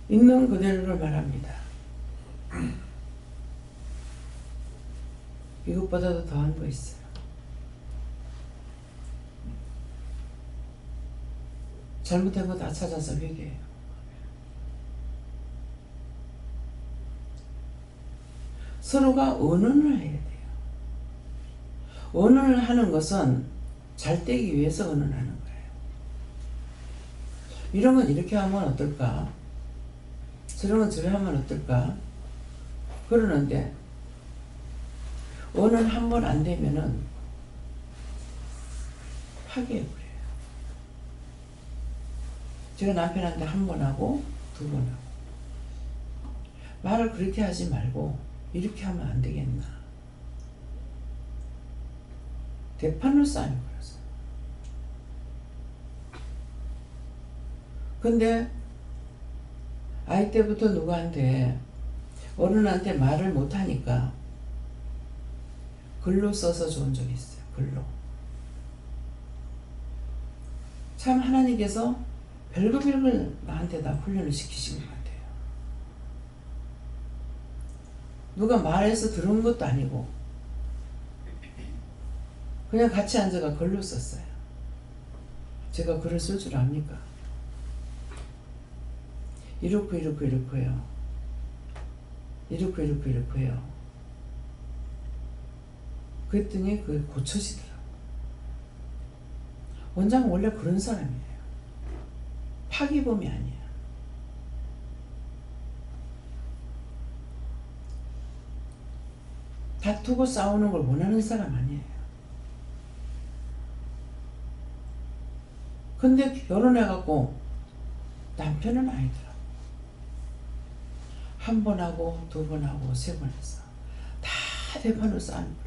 있는 그대로를 말합니다. 이것보다도 더한 거 있어요. 잘못한 거 다 찾아서 회개해요. 서로가 언언을 해야 돼요. 언언을 하는 것은 잘 되기 위해서 언언하는 거예요. 이런 건 이렇게 하면 어떨까? 저런 건 저래 하면 어떨까? 그러는데 어느 한 번 안 되면은 파괴해버려요. 제가 남편한테 한 번 하고 두 번 하고 말을 그렇게 하지 말고 이렇게 하면 안 되겠나. 대판을 쌓여 버렸어요. 근데 아이 때부터 누구한테 어른한테 말을 못하니까 글로 써서 좋은 적이 있어요. 글로. 참 하나님께서 별걸 나한테 다 훈련을 시키신 것 같아요. 누가 말해서 들은 것도 아니고 그냥 같이 앉아가 글로 썼어요. 제가 글을 쓸 줄 압니까? 이렇고 이렇고요. 이렇고요. 그랬더니 그게 고쳐지더라고요. 원장은 원래 그런 사람이에요. 파기범이 아니에요. 다투고 싸우는 걸 원하는 사람 아니에요. 근데 결혼해갖고 남편은 아니더라고. 한 번 하고 두 번 하고 세 번 했어. 다 대판으로 쌓아버렸어요.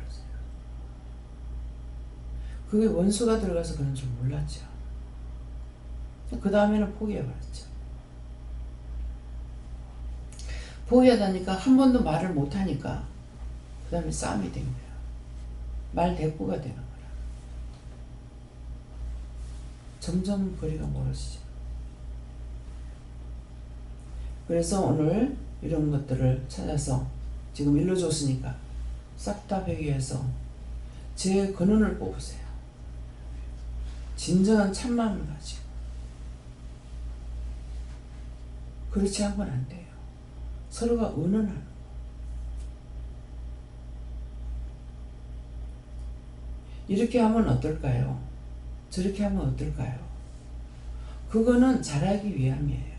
그게 원수가 들어가서 그런 줄 몰랐죠. 그 다음에는 포기해버렸죠. 포기하다니까 한 번도 말을 못하니까 그 다음에 싸움이 된 거야. 말 대꾸가 되는 거야. 점점 거리가 멀어지죠. 그래서 오늘 이런 것들을 찾아서 지금 일러줬으니까 싹 다 회개해서 제 근원을 뽑으세요. 진정한 참마음을 가지고. 그렇지 않고는 안 돼요. 서로가 의논하는 거. 이렇게 하면 어떨까요? 저렇게 하면 어떨까요? 그거는 잘하기 위함이에요.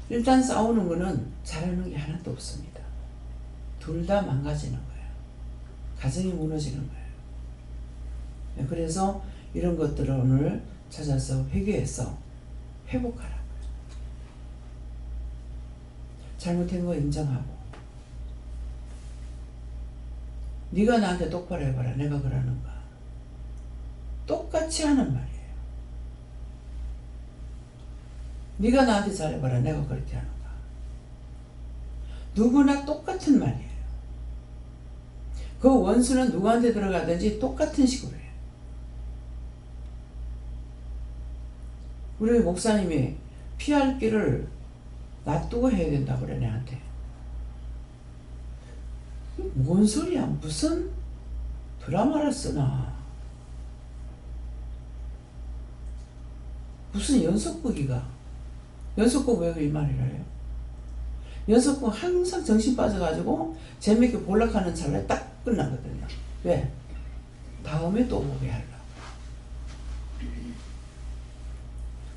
일단 싸우는 거는 잘하는 게 하나도 없습니다. 둘 다 망가지는 거예요. 가정이 무너지는 거예요. 그래서 이런 것들을 오늘 찾아서 회개해서 회복하라고요. 잘못된 거 인정하고 네가 나한테 똑바로 해봐라. 내가 그러는가. 똑같이 하는 말이에요. 네가 나한테 잘해봐라. 내가 그렇게 하는가. 누구나 똑같은 말이에요. 그 원수는 누구한테 들어가든지 똑같은 식으로 해요. 우리 목사님이 피할 길을 놔두고 해야 된다고 그래 내한테. 뭔 소리야. 무슨 드라마를 쓰나. 무슨 연속극이가. 연속극 왜 이 말을 해요? 연속극 항상 정신 빠져가지고 재밌게 볼락하는 찰나에 딱 끝나거든요. 왜? 다음에 또 보게 하려고.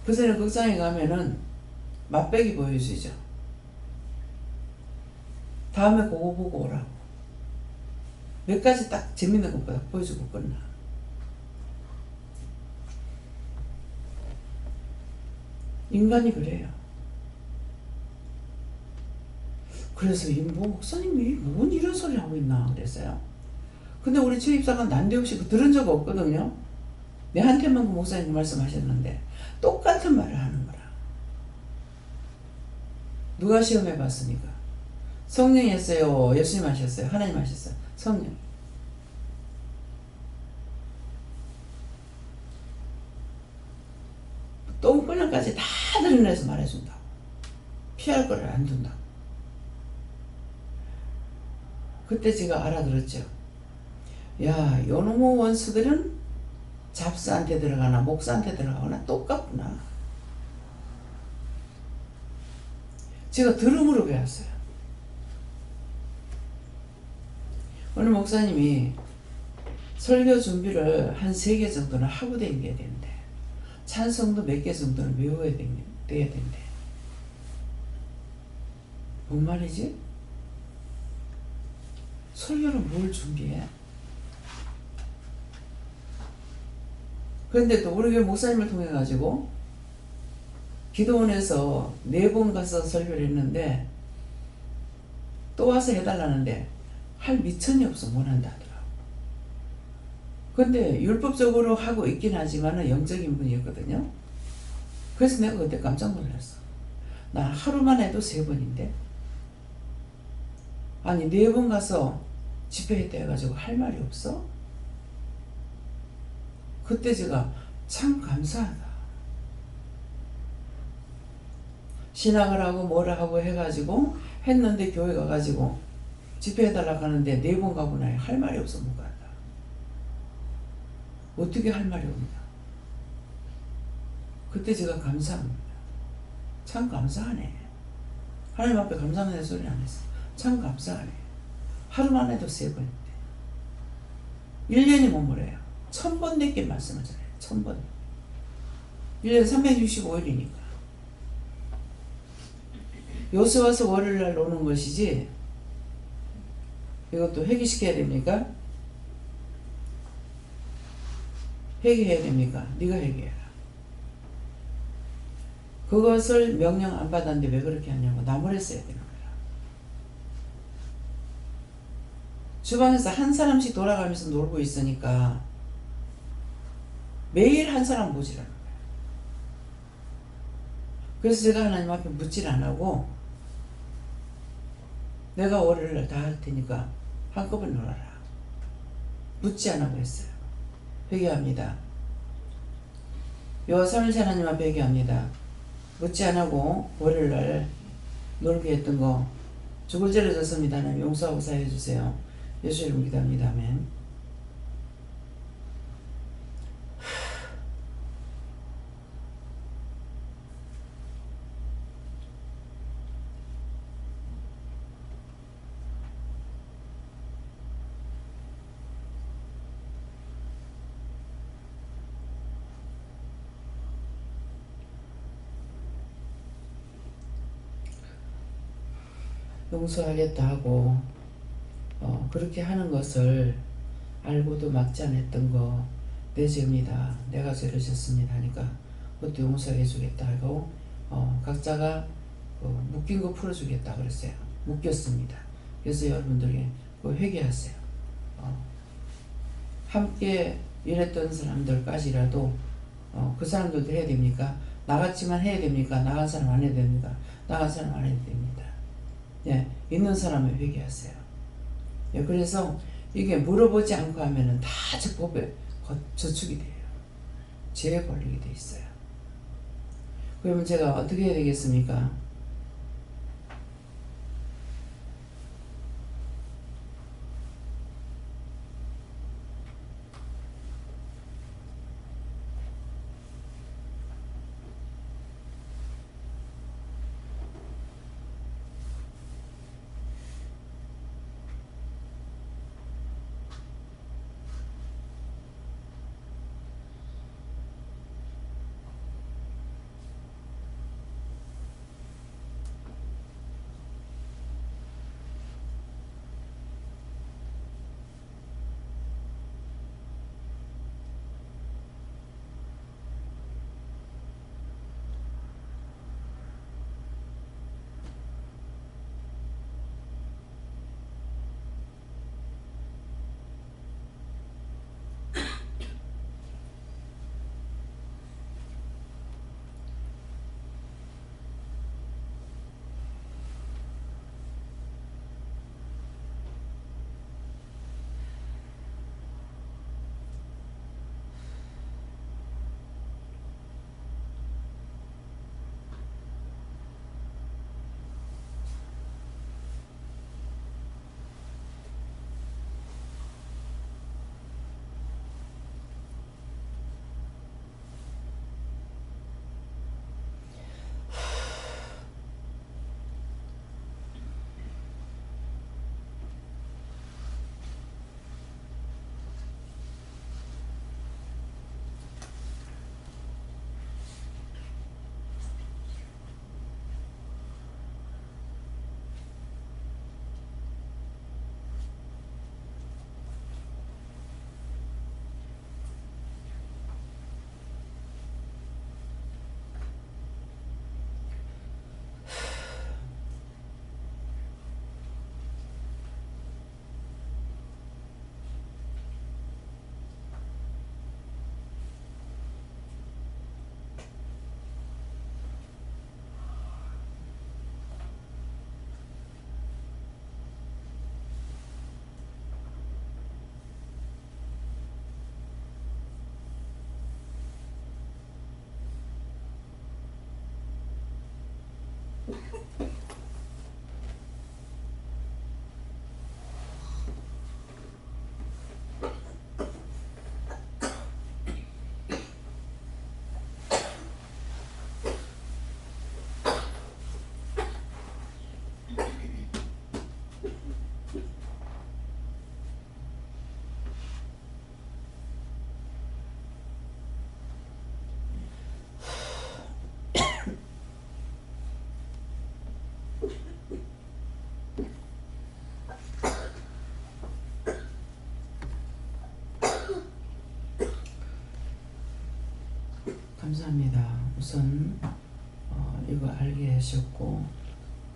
그 전에 극장에 가면은 맛배기 보여주죠. 다음에 그거 보고 오라고. 몇 가지 딱 재밌는 것보다 보여주고 끝나. 인간이 그래요. 그래서 이 목사님이 뭔 이런 소리 하고 있나 그랬어요. 근데 우리 최입사가 난데없이 들은 적 없거든요. 내한테만 그 목사님 말씀하셨는데 똑같은 말을 하는 거라. 누가 시험해 봤습니까? 성령이 했어요? 예수님 하셨어요? 하나님 하셨어요? 성령. 똥구녕까지 다 드러내서 말해준다고. 피할 거를 안 준다고. 그때 제가 알아들었죠. 야, 요놈의 원수들은 잡사한테 들어가나 목사한테 들어가거나 똑같구나. 제가 들음으로 배웠어요. 오늘 목사님이 설교 준비를 한 3개 정도는 하고 다녀야 되는데 찬송도 몇 개 정도는 외워야 돼야 된대. 뭔 말이지? 설교를 뭘 준비해? 그런데 또 우리 교회 목사님을 통해 가지고 기도원에서 4번 가서 설교를 했는데 또 와서 해달라는데 할 미천이 없어 못한다 하더라고. 근데 율법적으로 하고 있긴 하지만 영적인 분이었거든요. 그래서 내가 그때 깜짝 놀랐어. 나 하루만 해도 3번인데 아니 4번 가서 집회했다 해가지고 할 말이 없어? 그때 제가 참 감사하다. 신학을 하고 뭐라 하고 해가지고 했는데 교회 가가지고 집회해달라고 하는데 4번 가고 나야 할 말이 없어 못 간다. 어떻게 할 말이 없냐. 그때 제가 감사합니다. 참 감사하네. 하나님 앞에 감사하는 소리 안 했어. 참 감사하네. 하루만 해도 3번인데 1년이 머무래요. 1000번 내게 말씀하잖아요. 1000번. 1년 365일이니까 요새 와서 월요일날 노는 것이지 이것도 회개시켜야 됩니까? 회개해야 됩니까? 네가 회개해라. 그것을 명령 안 받았는데 왜 그렇게 하냐고 나무랬어야 되는 거야. 주방에서 한 사람씩 돌아가면서 놀고 있으니까 매일 한 사람 모지라는 거야. 그래서 제가 하나님 앞에 묻질 안 하고 내가 월요일날 다 할 테니까 한꺼번에 놀아라. 묻지 않고 했어요. 회개합니다. 여호와 삼위일체 하나님 앞에 회개합니다. 묻지 않고 월요일날 놀게 했던 거 죽을 죄를 졌습니다. 하나님 용서하고 사해 주세요. 예수 이름 기도합니다. 아멘. 용서하겠다 하고 그렇게 하는 것을 알고도 막지 않았던 거 내 죄입니다. 내가 죄를 졌습니다 하니까 그것도 용서해 주겠다 하고 각자가 묶인 거 풀어주겠다 그랬어요. 묶였습니다. 그래서 여러분들이 회개하세요. 함께 일했던 사람들까지라도 그 사람들도 해야 됩니까? 나갔지만 해야 됩니까? 나간 사람 안 해야 됩니까? 나간 사람 안 해야 됩니다. 예, 있는 사람을 회개하세요. 예, 그래서 이게 물어보지 않고 하면은 다 저 법에 저축이 돼요. 죄에 걸리게 돼 있어요. 그러면 제가 어떻게 해야 되겠습니까? 감사합니다. 우선 이거 알게 하셨고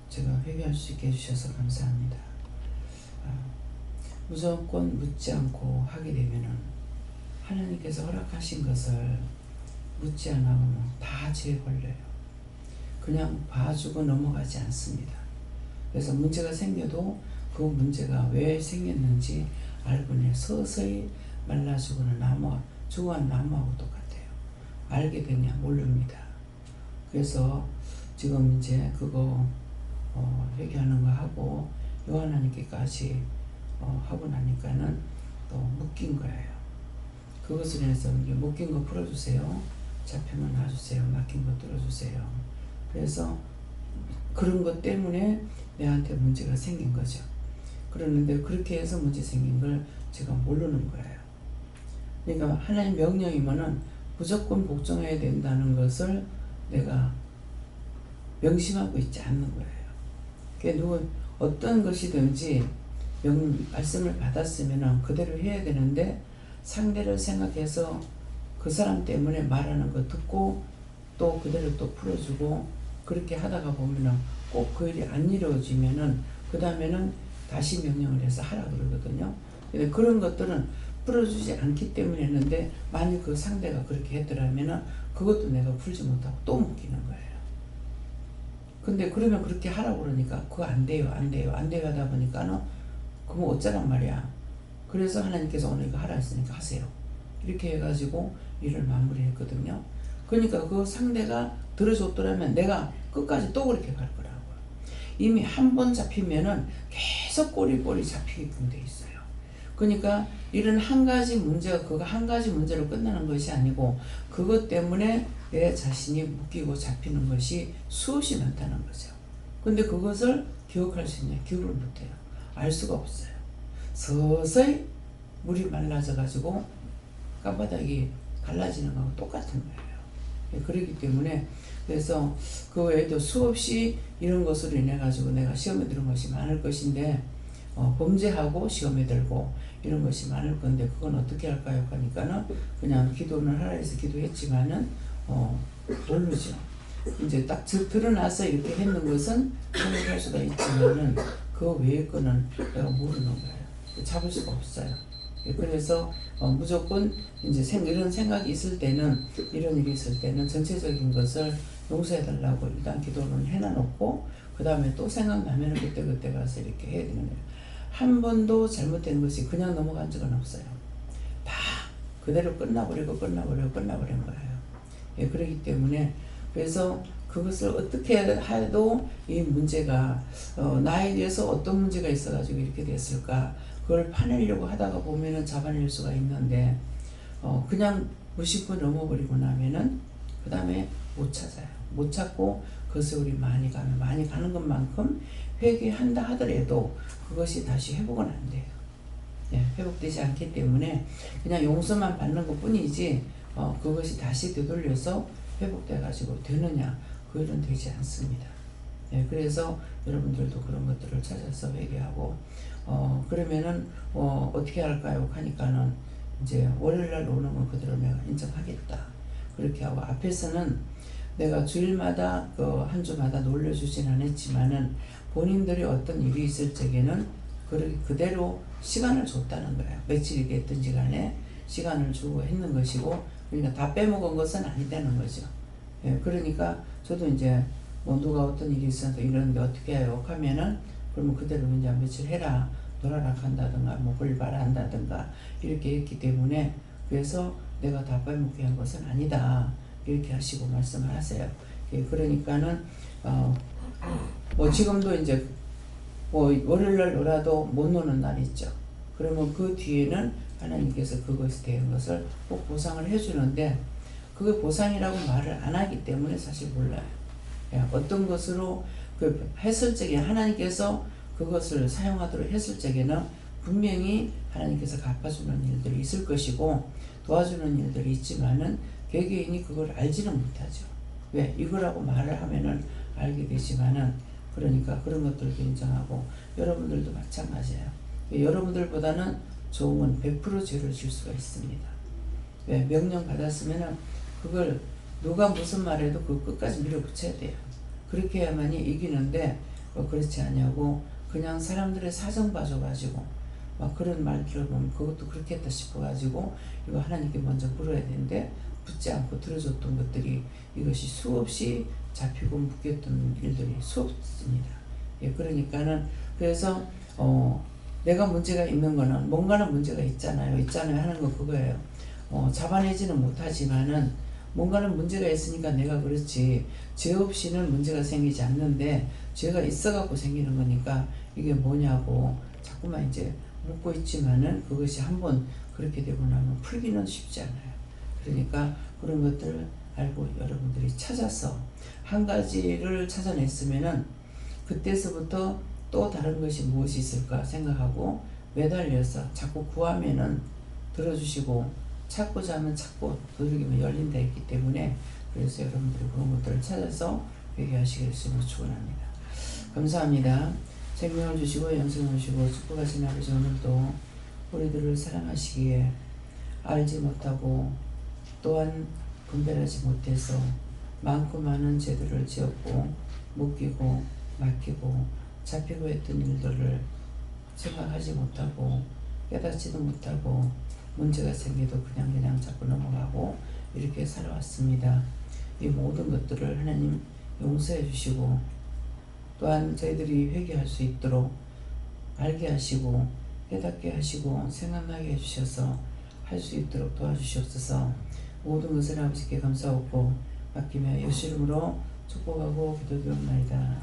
제가 회개할 수 있게 해주셔서 감사합니다. 무조건 묻지 않고 하게 되면은 하나님께서 허락하신 것을 묻지 않으면 다 죄에 걸려요. 그냥 봐주고 넘어가지 않습니다. 그래서 문제가 생겨도 그 문제가 왜 생겼는지 알고는 서서히 말라 죽어는 죽어간 나무하고 똑같아요. 알게 되냐 모릅니다. 그래서 지금 이제 그거 회개하는 거 하고 요한하나님께까지 하고 나니까는 또 묶인 거예요. 그것을 해서 이제 묶인 거 풀어주세요. 잡히면 놔주세요. 막힌 거 뚫어주세요. 그래서 그런 것 때문에 내한테 문제가 생긴 거죠. 그러는데 그렇게 해서 문제 생긴 걸 제가 모르는 거예요. 그러니까 하나님 명령이면은 무조건 복종해야 된다는 것을 내가 명심하고 있지 않는 거예요. 그러니까 어떤 것이든지 말씀을 받았으면 그대로 해야 되는데 상대를 생각해서 그 사람 때문에 말하는 거 듣고 또 그대로 또 풀어주고 그렇게 하다가 보면은 꼭 그 일이 안 이루어지면은 그 다음에는 다시 명령을 해서 하라 그러거든요. 근데 그런 것들은 풀어주지 않기 때문에 했는데 만약 그 상대가 그렇게 했더라면은 그것도 내가 풀지 못하고 또 묶이는 거예요. 근데 그러면 그렇게 하라고 그러니까 그거 안 돼요 하다 보니까는 그럼 어쩌란 말이야. 그래서 하나님께서 오늘 이거 하라 했으니까 하세요. 이렇게 해가지고 일을 마무리했거든요. 그러니까 그 상대가 들어줬더라면 내가 끝까지 또 그렇게 갈 거라고요. 이미 한 번 잡히면은 계속 꼬리꼬리 잡히게끔 돼 있어요. 그러니까 이런 한 가지 문제가 그거 한 가지 문제로 끝나는 것이 아니고 그것 때문에 내 자신이 묶이고 잡히는 것이 수없이 많다는 거죠. 근데 그것을 기억할 수 있냐? 기억을 못해요. 알 수가 없어요. 서서히 물이 말라져 가지고 깜바닥이 갈라지는 거하고 똑같은 거예요. 그렇기 때문에 그래서 그 외에도 수없이 이런 것으로 인해 가지고 내가 시험에 들은 것이 많을 것인데 범죄하고 시험에 들고 이런 것이 많을 건데 그건 어떻게 할까요? 하니까는 그냥 기도는 하라 해서 기도했지만은 모르죠. 이제 딱 드러나서 이렇게 했는 것은 생각할 수가 있지만은 그 외의 거는 내가 모르는 거예요. 잡을 수가 없어요. 그래서 무조건 이제 이런 생각이 있을 때는 이런 일이 있을 때는 전체적인 것을 용서해 달라고 일단 기도는 해놔놓고 그 다음에 또 생각나면 그때 가서 이렇게 해야 되는 거예요. 한 번도 잘못된 것이 그냥 넘어간 적은 없어요. 다 그대로 끝나버린 거예요. 예, 그렇기 때문에 그래서 그것을 어떻게 해도 이 문제가 나에 대해서 어떤 문제가 있어가지고 이렇게 됐을까 그걸 파내려고 하다가 보면은 잡아낼 수가 있는데 그냥 무심코 넘어버리고 나면은 그 다음에 못 찾아요. 못 찾고 그 세월이 많이 가는 것만큼 회개한다 하더라도 그것이 다시 회복은 안 돼요. 예, 회복되지 않기 때문에 그냥 용서만 받는 것 뿐이지 그것이 다시 되돌려서 회복돼 가지고 되느냐 그 일은 되지 않습니다. 예, 그래서 여러분들도 그런 것들을 찾아서 회개하고 그러면은 어떻게 할까요? 하니까는 이제 월요일날 오는 건 그대로 내가 인정하겠다 그렇게 하고 앞에서는 내가 주일마다 한 주마다 놀려주진 않았지만은 본인들이 어떤 일이 있을 적에는 그대로 시간을 줬다는 거예요. 며칠이 됐든지 간에 시간을 주고 했는 것이고 그러니까 다 빼먹은 것은 아니다는 거죠. 예, 그러니까 저도 이제 누가 어떤 일이 있어서 이러는데 어떻게 해요? 하면은 그러면 그대로 이제 며칠 해라 놀아라 한다든가 벌바라 한다든가 이렇게 했기 때문에 그래서 내가 다 빼먹게 한 것은 아니다 이렇게 하시고 말씀을 하세요. 예, 그러니까는 뭐 지금도 이제 뭐 월요일날 놀아도 못 노는 날이 있죠. 그러면 그 뒤에는 하나님께서 그것에 대한 것을 꼭 보상을 해주는데 그게 보상이라고 말을 안 하기 때문에 사실 몰라요. 어떤 것으로 그 했을 적에 하나님께서 그것을 사용하도록 했을 적에는 분명히 하나님께서 갚아주는 일들이 있을 것이고 도와주는 일들이 있지만은 개개인이 그걸 알지는 못하죠. 왜? 이거라고 말을 하면은 알게 되지만은 그러니까 그런 것들도 인정하고 여러분들도 마찬가지예요. 여러분들보다는 좋은 100% 죄를 질 수가 있습니다. 왜? 명령 받았으면은 그걸 누가 무슨 말해도 그 끝까지 밀어붙여야 돼요. 그렇게 해야만이 이기는데 그렇지 않냐고 그냥 사람들의 사정 봐줘가지고 막 그런 말 들어보면 그것도 그렇겠다 싶어가지고 이거 하나님께 먼저 물어야 되는데 붙지 않고 들어줬던 것들이 이것이 수없이 잡히고 묶였던 일들이 수없습니다. 예, 그러니까는 그래서 내가 문제가 있는 거는 뭔가는 문제가 있잖아요 하는 거 그거예요. 잡아내지는 못하지만은 뭔가는 문제가 있으니까 내가 그렇지 죄 없이는 문제가 생기지 않는데 죄가 있어갖고 생기는 거니까 이게 뭐냐고 자꾸만 이제 묻고 있지만은 그것이 한번 그렇게 되고 나면 풀기는 쉽지 않아요. 그러니까 그런 것들을 알고 여러분들이 찾아서 한 가지를 찾아냈으면은 그때서부터 또 다른 것이 무엇이 있을까 생각하고 매달려서 자꾸 구하면은 들어주시고 찾고자 하면 찾고 두드리면 열린다 했기 때문에 그래서 여러분들이 그런 것들을 찾아서 회개하시기를 주님으로 축원합니다. 감사합니다. 생명을 주시고 영생을 주시고 축복하신 아버지 오늘도 우리들을 사랑하시기에 알지 못하고 또한 분별하지 못해서 많고 많은 죄들을 지었고 묶이고 막히고 잡히고 했던 일들을 생각하지 못하고 깨닫지도 못하고 문제가 생겨도 그냥 자꾸 넘어가고 이렇게 살아왔습니다. 이 모든 것들을 하나님 용서해 주시고 또한 저희들이 회개할 수 있도록 알게 하시고 깨닫게 하시고 생각나게 해주셔서 할 수 있도록 도와주시옵소서. 모든 것을 아버지께 감사하고 맡기며 예수 이름으로 축복하고 기도드리옵나이다.